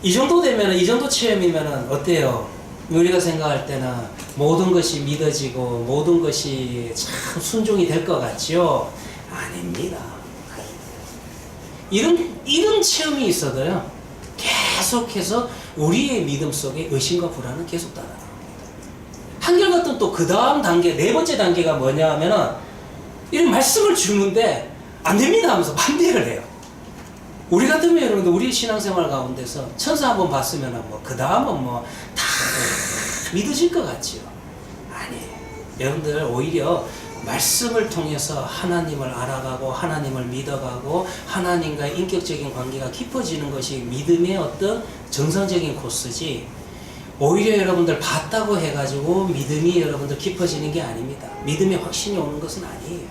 S3: 이 정도 되면은 이 정도 체험이면은 어때요? 우리가 생각할 때는 모든 것이 믿어지고 모든 것이 참 순종이 될 것 같죠? 아닙니다. 이런 체험이 있어도요. 계속해서 우리의 믿음 속에 의심과 불안은 계속 따라갑니다. 한결같은 또 그 다음 단계, 네 번째 단계가 뭐냐 하면은 이런 말씀을 주는데 안 됩니다 하면서 반대를 해요. 우리 같으면 여러분들 우리 신앙생활 가운데서 천사 한번 봤으면 뭐 그 다음은 뭐 다 믿어질 것 같지요. 아니에요. 여러분들 오히려 말씀을 통해서 하나님을 알아가고 하나님을 믿어가고 하나님과의 인격적인 관계가 깊어지는 것이 믿음의 어떤 정상적인 코스지, 오히려 여러분들 봤다고 해가지고 믿음이 여러분들 깊어지는 게 아닙니다. 믿음의 확신이 오는 것은 아니에요.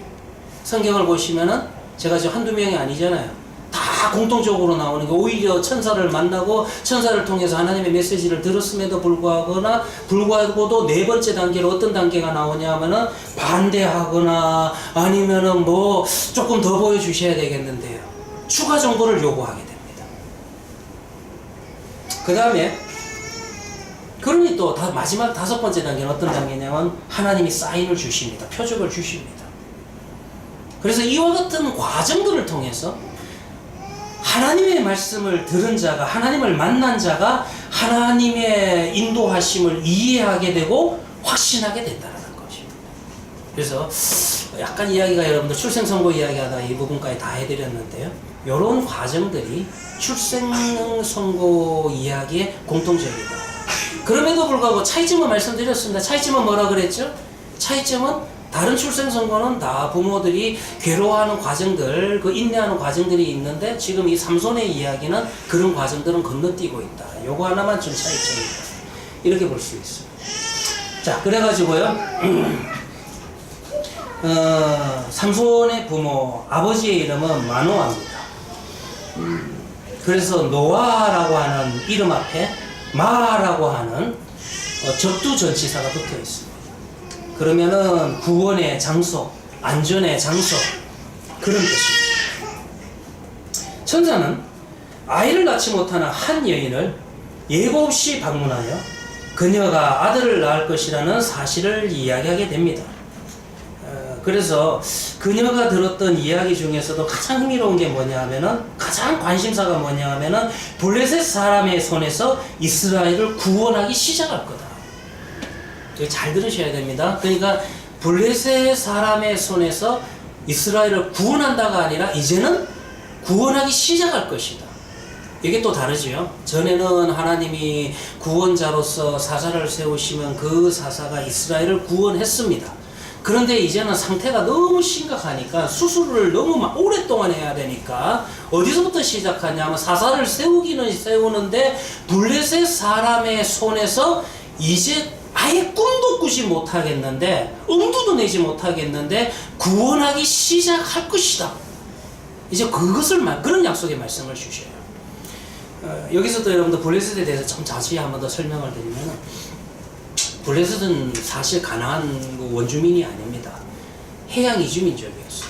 S3: 성경을 보시면은 제가 지금 한두 명이 아니잖아요. 다 공통적으로 나오는 게 오히려 천사를 만나고 천사를 통해서 하나님의 메시지를 들었음에도 불구하고도 네 번째 단계로 어떤 단계가 나오냐 하면은 반대하거나 아니면은 뭐 조금 더 보여주셔야 되겠는데요. 추가 정보를 요구하게 됩니다. 그 다음에 그러니 또 마지막 다섯 번째 단계는 어떤 단계냐면 하나님이 사인을 주십니다. 표적을 주십니다. 그래서 이와 같은 과정들을 통해서 하나님의 말씀을 들은 자가, 하나님을 만난 자가 하나님의 인도하심을 이해하게 되고 확신하게 된다는 것입니다. 그래서 약간 이야기가 여러분들 출생선고 이야기하다 이 부분까지 다 해드렸는데요. 이런 과정들이 출생선고 이야기의 공통점이다. 그럼에도 불구하고 차이점은 말씀드렸습니다. 차이점은 뭐라 그랬죠? 차이점은 다른 출생선고는 다 부모들이 괴로워하는 과정들, 그 인내하는 과정들이 있는데 지금 이 삼손의 이야기는 그런 과정들은 건너뛰고 있다. 요거 하나만 좀 차이점이다. 이렇게 볼 수 있어요. 자, 그래가지고요. 삼손의 부모, 아버지의 이름은 마노아입니다. 그래서 노아라고 하는 이름 앞에 마라고 하는 적두전치사가 붙어 있습니다. 그러면은 구원의 장소, 안전의 장소, 그런 뜻입니다. 천사는 아이를 낳지 못하는 한 여인을 예고 없이 방문하여 그녀가 아들을 낳을 것이라는 사실을 이야기하게 됩니다. 그래서 그녀가 들었던 이야기 중에서도 가장 흥미로운 게 뭐냐 하면은, 가장 관심사가 뭐냐 하면은, 블레셋 사람의 손에서 이스라엘을 구원하기 시작할 거다. 되게 잘 들으셔야 됩니다. 그러니까 블레셋 사람의 손에서 이스라엘을 구원한다가 아니라 이제는 구원하기 시작할 것이다. 이게 또 다르지요. 전에는 하나님이 구원자로서 사사를 세우시면 그 사사가 이스라엘을 구원했습니다. 그런데 이제는 상태가 너무 심각하니까 수술을 너무 오랫동안 해야 되니까 어디서부터 시작하냐면, 사사를 세우기는 세우는데 블레셋 사람의 손에서 이제 아예 꿈도 꾸지 못하겠는데, 엄두도 내지 못하겠는데 구원하기 시작할 것이다. 이제 그런 약속의 말씀을 주셔요. 여기서도 여러분들 블레셋에 대해서 좀 자세히 한 번 더 설명을 드리면, 블레셋은 사실 가나안 원주민이 아닙니다. 해양 이주민족이었어요.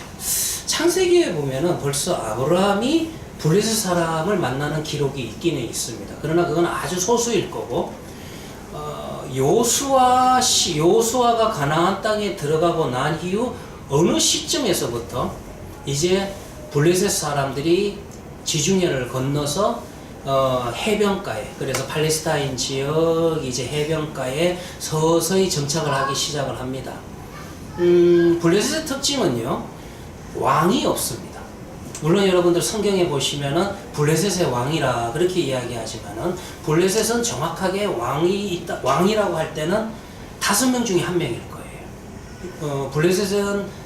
S3: 창세기에 보면은 벌써 아브라함이 블레셋 사람을 만나는 기록이 있기는 있습니다. 그러나 그건 아주 소수일 거고, 요수아가 가나안 땅에 들어가고 난 이후 어느 시점에서부터 이제 블레셋 사람들이 지중해를 건너서 해변가에, 그래서 팔레스타인 지역 이제 해변가에 서서히 정착을 하기 시작을 합니다. 블레셋의 특징은요, 왕이 없습니다. 물론 여러분들 성경에 보시면은 블레셋의 왕이라 그렇게 이야기하지만은, 블레셋은 정확하게 왕이라고 할 때는 5명 중에 1명일 거예요. 블레셋은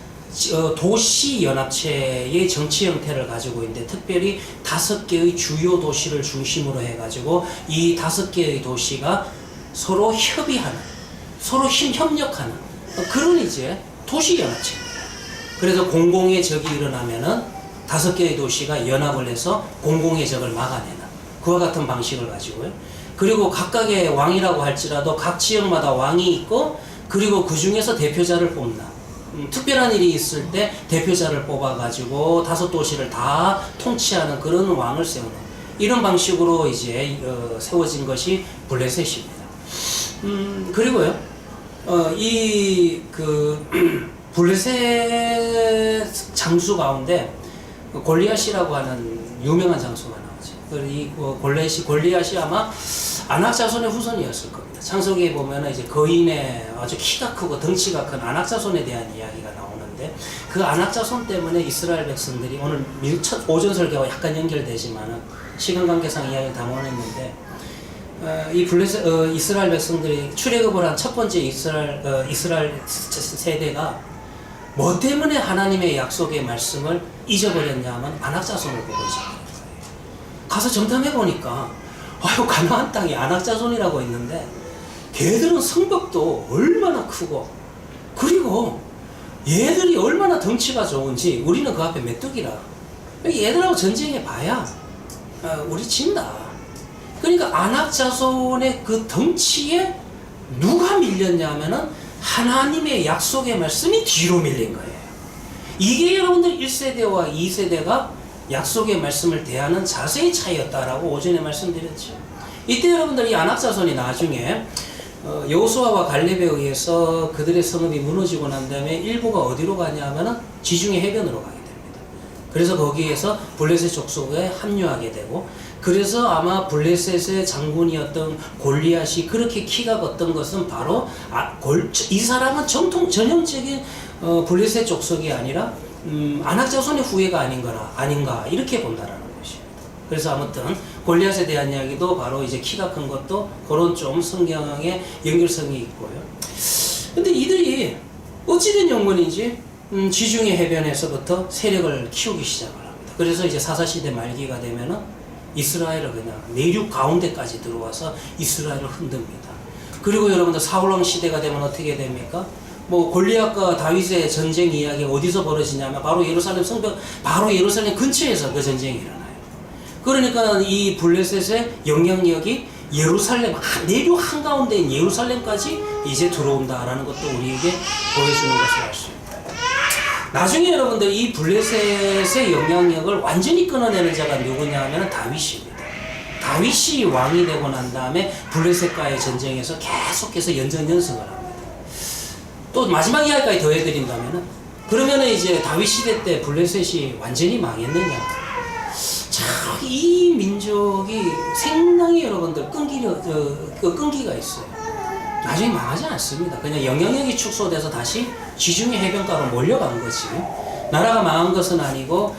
S3: 도시 연합체의 정치 형태를 가지고 있는데, 특별히 5개의 주요 도시를 중심으로 해가지고 이 5개의 도시가 서로 협의하는, 서로 협력하는 그런 이제 도시 연합체입니다. 그래서 공공의 적이 일어나면은 5개의 도시가 연합을 해서 공공의 적을 막아내는 그와 같은 방식을 가지고요. 그리고 각각의 왕이라고 할지라도 각 지역마다 왕이 있고, 그리고 그 중에서 대표자를 뽑나. 특별한 일이 있을 때 대표자를 뽑아가지고 5도시를 다 통치하는 그런 왕을 세우는 이런 방식으로 이제 세워진 것이 블레셋입니다. 그리고요, 블레셋 장수 가운데 골리앗이라고 하는 유명한 장수가 나오죠. 이 골리앗이 아마 아낙 자손의 후손이었을 겁니다. 창세기에 보면 이제 거인의 아주 키가 크고 덩치가 큰 아낙 자손에 대한 이야기가 나오는데, 그 아낙 자손 때문에 이스라엘 백성들이, 오늘 첫 오전 설교와 약간 연결되지만은 시간 관계상 이야기를 담아냈는데, 이스라엘 백성들이 출애굽을 한 첫 번째 이스라엘 세대가 뭐 때문에 하나님의 약속의 말씀을 잊어버렸냐면 아낙 자손을 보고 잊어버렸어요. 가서 정탐해 보니까 가나안 땅에 아낙 자손이라고 있는데, 걔들은 성벽도 얼마나 크고, 그리고 얘들이 얼마나 덩치가 좋은지 우리는 그 앞에 메뚜기라. 얘들하고 전쟁해 봐야 우리 진다. 그러니까 아낙 자손의 그 덩치에 누가 밀렸냐면은 하나님의 약속의 말씀이 뒤로 밀린 거예요. 이게 여러분들 1세대와 2세대가 약속의 말씀을 대하는 자세의 차이였다라고 오전에 말씀드렸죠. 이때 여러분들 이 아낙 자손이 나중에 여호수아와 갈렙에 의해서 그들의 성읍이 무너지고 난 다음에 일부가 어디로 가냐 하면은 지중해 해변으로 가게 됩니다. 그래서 거기에서 블레셋 족속에 합류하게 되고, 그래서 아마 블레셋의 장군이었던 골리앗이 그렇게 키가 컸던 것은 바로 이 사람은 전형적인 블레셋 족속이 아니라 아낙 자손의 후예가 아닌가 이렇게 본다라는 것이에요. 그래서 아무튼 골리앗에 대한 이야기도 바로 이제 키가 큰 것도 그런 좀 성경에 연결성이 있고요. 근데 이들이 어찌된 영문인지 지중해 해변에서부터 세력을 키우기 시작을 합니다. 그래서 이제 사사시대 말기가 되면은 이스라엘을 그냥 내륙 가운데까지 들어와서 이스라엘을 흔듭니다. 그리고 여러분들 사울왕 시대가 되면 어떻게 됩니까? 뭐 골리앗과 다윗의 전쟁 이야기 어디서 벌어지냐면 바로 예루살렘 성벽, 바로 예루살렘 근처에서 그 전쟁이 일어나요. 그러니까 이 블레셋의 영향력이 예루살렘 내륙 한가운데인 예루살렘까지 이제 들어온다라는 것도 우리에게 보여주는 것을 알 수 있습니다. 나중에 여러분들 이 블레셋의 영향력을 완전히 끊어내는 자가 누구냐 하면 다윗입니다. 다윗이 왕이 되고 난 다음에 블레셋과의 전쟁에서 계속해서 연전연승을 합니다. 또 마지막 이야기까지 더해드린다면 그러면은 이제 다윗 시대 때 블레셋이 완전히 망했느냐? 참 이 민족이 상당히 여러분들 끈기가 있어요. 나중에 망하지 않습니다. 그냥 영향력이 축소돼서 다시 지중해 해변가로 몰려간 거지. 나라가 망한 것은 아니고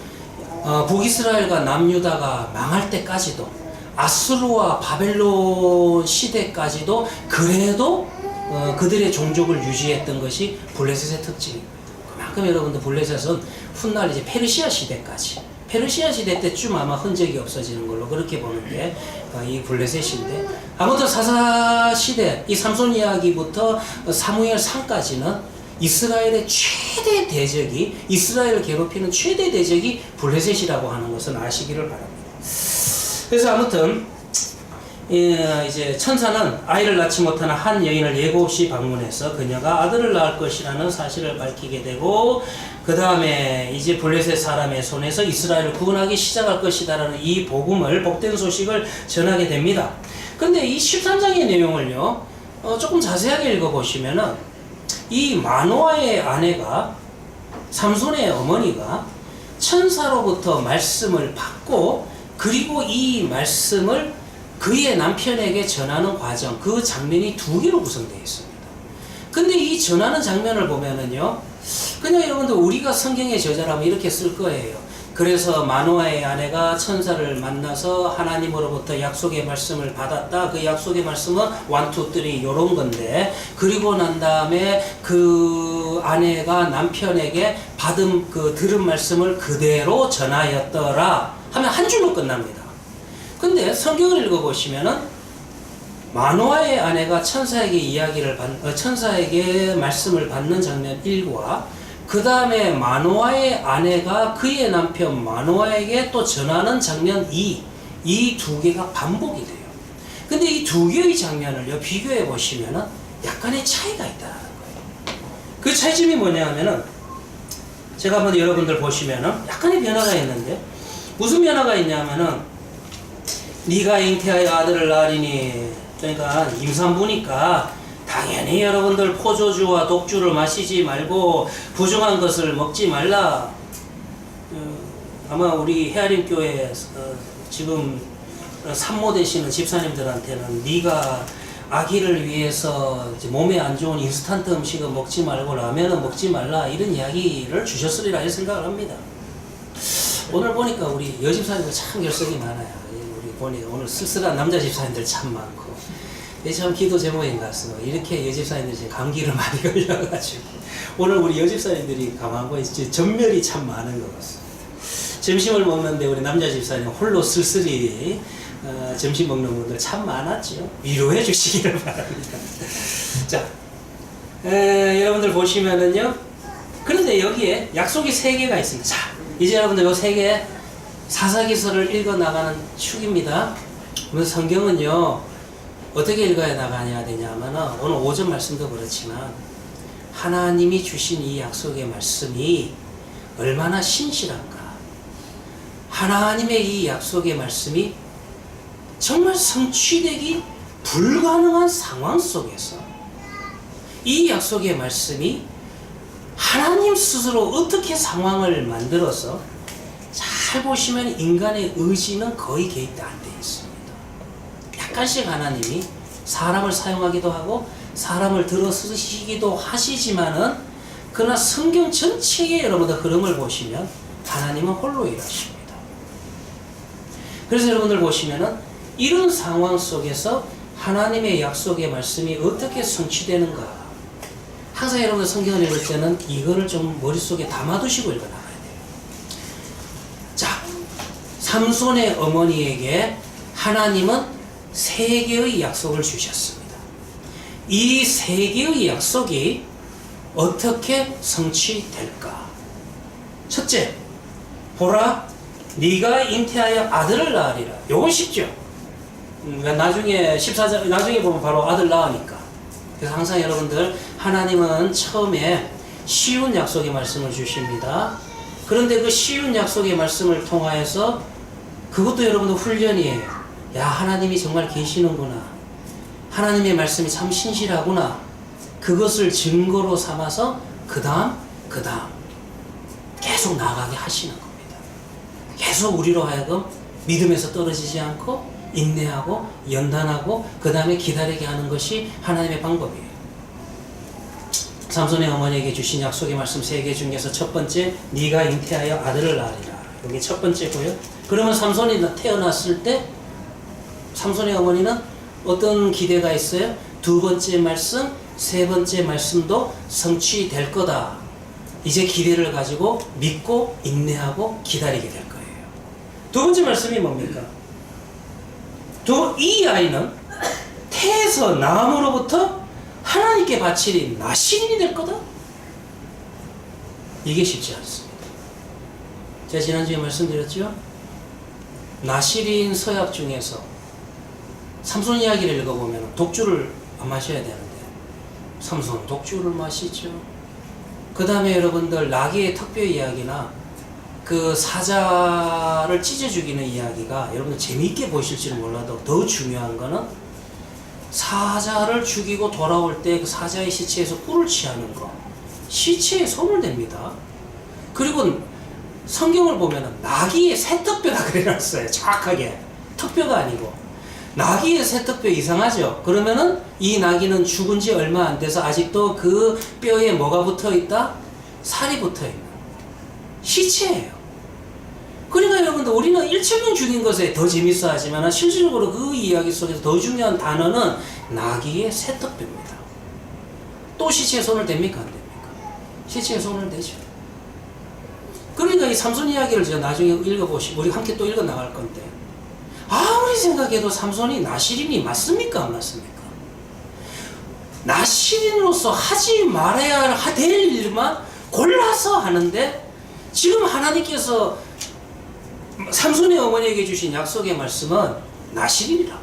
S3: 북이스라엘과 남유다가 망할 때까지도 아수르와 바벨론 시대까지도 그래도 그들의 종족을 유지했던 것이 블레셋의 특징입니다. 그만큼 여러분들 블레셋은 훗날 이제 페르시아 시대까지 페르시아 시대 때쯤 아마 흔적이 없어지는 걸로 그렇게 보는데 이 블레셋인데 아무튼 사사 시대 이 삼손 이야기부터 사무엘 상까지는 이스라엘의 최대 대적이 이스라엘을 괴롭히는 최대 대적이 블레셋이라고 하는 것은 아시기를 바랍니다. 그래서 아무튼 이제 천사는 아이를 낳지 못하는 한 여인을 예고 없이 방문해서 그녀가 아들을 낳을 것이라는 사실을 밝히게 되고 그 다음에 이제 블레셋 사람의 손에서 이스라엘을 구원하기 시작할 것이다라는 이 복음을 복된 소식을 전하게 됩니다. 근데 이 13장의 내용을요 조금 자세하게 읽어보시면은 이 마노아의 아내가 삼손의 어머니가 천사로부터 말씀을 받고 그리고 이 말씀을 그의 남편에게 전하는 과정, 그 장면이 두 개로 구성되어 있습니다. 근데 이 전하는 장면을 보면은요, 그냥 여러분들 우리가 성경의 저자라면 이렇게 쓸 거예요. 그래서 마노아의 아내가 천사를 만나서 하나님으로부터 약속의 말씀을 받았다. 그 약속의 말씀은 1, 2, 3 요런 건데, 그리고 난 다음에 그 아내가 남편에게 받은 그 들은 말씀을 그대로 전하였더라 하면 한 줄로 끝납니다. 근데 성경을 읽어보시면은 마노아의 아내가 천사에게 말씀을 받는 장면 1과 그 다음에 마노아의 아내가 그의 남편 마노아에게 또 전하는 장면 2, 이 두 개가 반복이 돼요. 근데 이 두 개의 장면을 비교해 보시면은 약간의 차이가 있다는 거예요. 그 차이점이 뭐냐 하면은 제가 한번 여러분들 보시면은 약간의 변화가 있는데 무슨 변화가 있냐면은 네가 잉태하여 아들을 낳으리니 그러니까 임산부니까 당연히 여러분들 포도주와 독주를 마시지 말고 부정한 것을 먹지 말라. 아마 우리 헤아림 교회 지금 산모 되시는 집사님들한테는 네가 아기를 위해서 이제 몸에 안 좋은 인스턴트 음식은 먹지 말고 라면은 먹지 말라 이런 이야기를 주셨으리라 생각을 합니다. 오늘 보니까 우리 여집사님들 참 결석이 많아요. 우리 보니까 오늘 쓸쓸한 남자 집사님들 참 많고 참 기도 제목인 것 같습니다. 이렇게 여집사님들이 지금 감기를 많이 걸려가지고 오늘 우리 여집사님들이 가만 보니 전멸이 참 많은 것 같습니다. 점심을 먹는데 우리 남자 집사님 홀로 쓸쓸히 점심 먹는 분들 참 많았죠. 위로해 주시기를 바랍니다. 자, 여러분들 보시면은요. 그런데 여기에 약속이 3개가 있습니다. 자, 이제 여러분들 요 3개 사사기서를 읽어 나가는 축입니다. 그래서 성경은요 어떻게 읽어야 나가야 되냐면은 오늘 오전 말씀도 그렇지만 하나님이 주신 이 약속의 말씀이 얼마나 신실한가. 하나님의 이 약속의 말씀이 정말 성취되기 불가능한 상황 속에서 이 약속의 말씀이 하나님 스스로 어떻게 상황을 만들어서 잘 보시면 인간의 의지는 거의 개입도 안 되어 있습니다. 약간씩 하나님이 사람을 사용하기도 하고 사람을 들어 쓰시기도 하시지만은 그러나 성경 전체의 여러분들 흐름을 보시면 하나님은 홀로 일하십니다. 그래서 여러분들 보시면은 이런 상황 속에서 하나님의 약속의 말씀이 어떻게 성취되는가 항상 여러분들 성경을 읽을 때는 이거를 좀 머릿속에 담아두시고 읽어나가야 돼요. 자, 삼손의 어머니에게 하나님은 3개의 약속을 주셨습니다. 이 3개의 약속이 어떻게 성취될까? 첫째, 보라, 네가 잉태하여 아들을 낳으리라. 요건 쉽죠. 나중에 14장 나중에 보면 바로 아들 낳으니까. 그래서 항상 여러분들 하나님은 처음에 쉬운 약속의 말씀을 주십니다. 그런데 그 쉬운 약속의 말씀을 통하여서 그것도 여러분들 훈련이에요. 야, 하나님이 정말 계시는구나. 하나님의 말씀이 참 신실하구나. 그것을 증거로 삼아서 그 다음 계속 나아가게 하시는 겁니다. 계속 우리로 하여금 믿음에서 떨어지지 않고 인내하고 연단하고 그 다음에 기다리게 하는 것이 하나님의 방법이에요. 삼손의 어머니에게 주신 약속의 말씀 3개 중에서 첫 번째, 네가 잉태하여 아들을 낳으리라. 이게 첫 번째고요. 그러면 삼손이 태어났을 때 삼손의 어머니는 어떤 기대가 있어요? 두 번째 말씀, 세 번째 말씀도 성취될 거다. 이제 기대를 가지고 믿고 인내하고 기다리게 될 거예요. 두 번째 말씀이 뭡니까? 이 아이는 태에서 나음으로부터 하나님께 바치리 나시린이 될 거다? 이게 쉽지 않습니다. 제가 지난주에 말씀드렸죠? 나시린 서약 중에서 삼손 이야기를 읽어보면 독주를 안 마셔야 되는데 삼손 독주를 마시죠. 그 다음에 여러분들 나귀의 특별 이야기나 그 사자를 찢어 죽이는 이야기가 여러분들 재미있게 보실지는 몰라도 더 중요한 거는 사자를 죽이고 돌아올 때 그 사자의 시체에서 꿀을 취하는 거, 시체에 손을 댑니다. 그리고 성경을 보면은 나귀의 새턱뼈가 그려놨어요. 정확하게 턱뼈가 아니고 나귀의 새턱뼈 이상하죠. 그러면은 이 나귀는 죽은 지 얼마 안 돼서 아직도 그 뼈에 뭐가 붙어 있다? 살이 붙어 있는 시체예요. 그러니까 여러분들 우리는 1,000명 죽인 것에 더 재밌어 하지만 실질적으로 그 이야기 속에서 더 중요한 단어는 나귀의 새턱뼈입니다. 또 시체에 손을 댑니까? 안 됩니까? 시체에 손을 대죠. 그러니까 이 삼손 이야기를 제가 나중에 읽어보시고 우리 함께 또 읽어 나갈 건데 아무리 생각해도 삼손이 나시린이 맞습니까? 안 맞습니까? 나시린으로서 하지 말아야 될 일만 골라서 하는데 지금 하나님께서 삼손의 어머니에게 주신 약속의 말씀은 나시린이라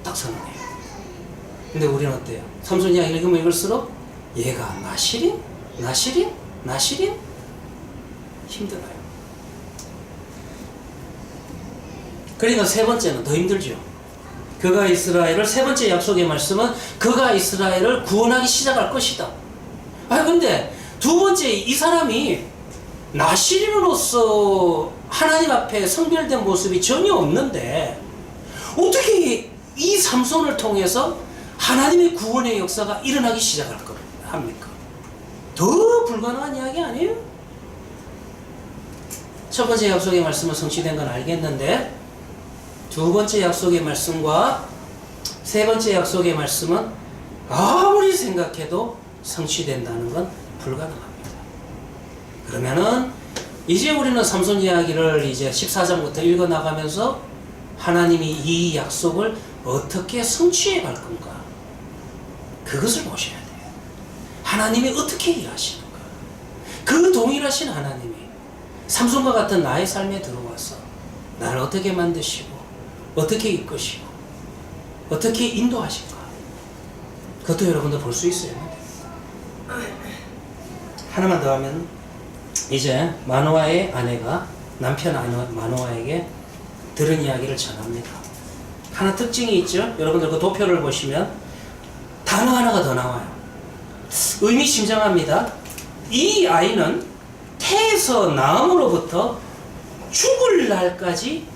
S3: 딱 선언해요. 근데 우리는 어때요? 삼손 이야기 읽으면 읽을수록 얘가 나시린? 나시린? 나시린? 힘들어요. 그러니까 세 번째는 더 힘들죠. 그가 이스라엘을 세 번째 약속의 말씀은 그가 이스라엘을 구원하기 시작할 것이다. 아 근데 두 번째 이 사람이 나시린으로서 하나님 앞에 성별된 모습이 전혀 없는데 어떻게 이 삼손을 통해서 하나님의 구원의 역사가 일어나기 시작할 합니까? 더 불가능한 이야기 아니에요? 첫 번째 약속의 말씀은 성취된 건 알겠는데 두 번째 약속의 말씀과 세 번째 약속의 말씀은 아무리 생각해도 성취된다는 건 불가능합니다. 그러면은 이제 우리는 삼손 이야기를 이제 14장부터 읽어 나가면서 하나님이 이 약속을 어떻게 성취해 갈 건가? 그것을 보셔야 돼요. 하나님이 어떻게 일하시는가? 그 동일하신 하나님이 삼손과 같은 나의 삶에 들어와서 나를 어떻게 만드시고 어떻게 이끄시고 어떻게 인도하실까? 그것도 여러분들 볼 수 있어요. 하나만 더 하면 이제 마노아의 아내가 남편 마노아에게 들은 이야기를 전합니다. 하나 특징이 있죠. 여러분들 그 도표를 보시면 단어 하나가 더 나와요. 의미심장합니다. 이 아이는 태에서 나음으로부터 죽을 날까지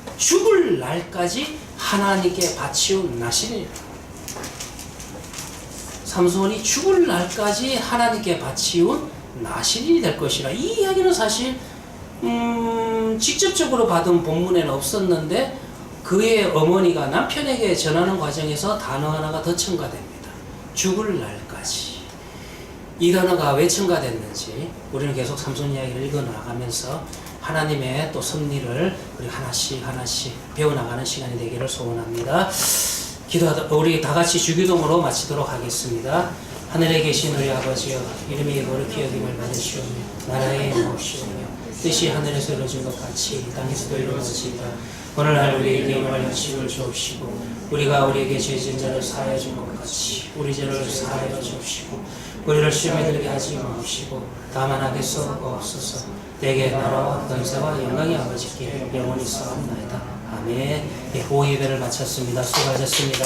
S3: 하나님께 바치온 나시린이라. 삼손이 죽을 날까지 하나님께 바치온 나시린이 될 것이라. 이 이야기는 사실 직접적으로 받은 본문에는 없었는데 그의 어머니가 남편에게 전하는 과정에서 단어 하나가 더 첨가됩니다. 죽을 날까지. 이 단어가 왜 첨가됐는지 우리는 계속 삼손 이야기를 읽어나가면서 하나님의 또 섭리를 우리 하나씩 배워나가는 시간이 되기를 소원합니다. 기도하다 우리 다 같이 주기도문으로 마치도록 하겠습니다. 하늘에 계신 우리 아버지여, 이름이 거룩히 여김을 받으시오며 나라의 나옵시오며 뜻이 하늘에서 이루어진 것 같이 땅에서도 이루어지이다. 오늘날 우리에게 일용할 양식을 주옵시고 우리가 우리에게 죄진 자를 사하여 준 것 같이 우리 죄를 사하여 주옵시고 우리를 시험에 들게 하지 마옵시고 다만 악에 쏘옵소서. 내게 나라와 권세와 영광이 아버지께 영원히 있사옵나이다. 아멘. 오후 예배를 마쳤습니다. 수고하셨습니다.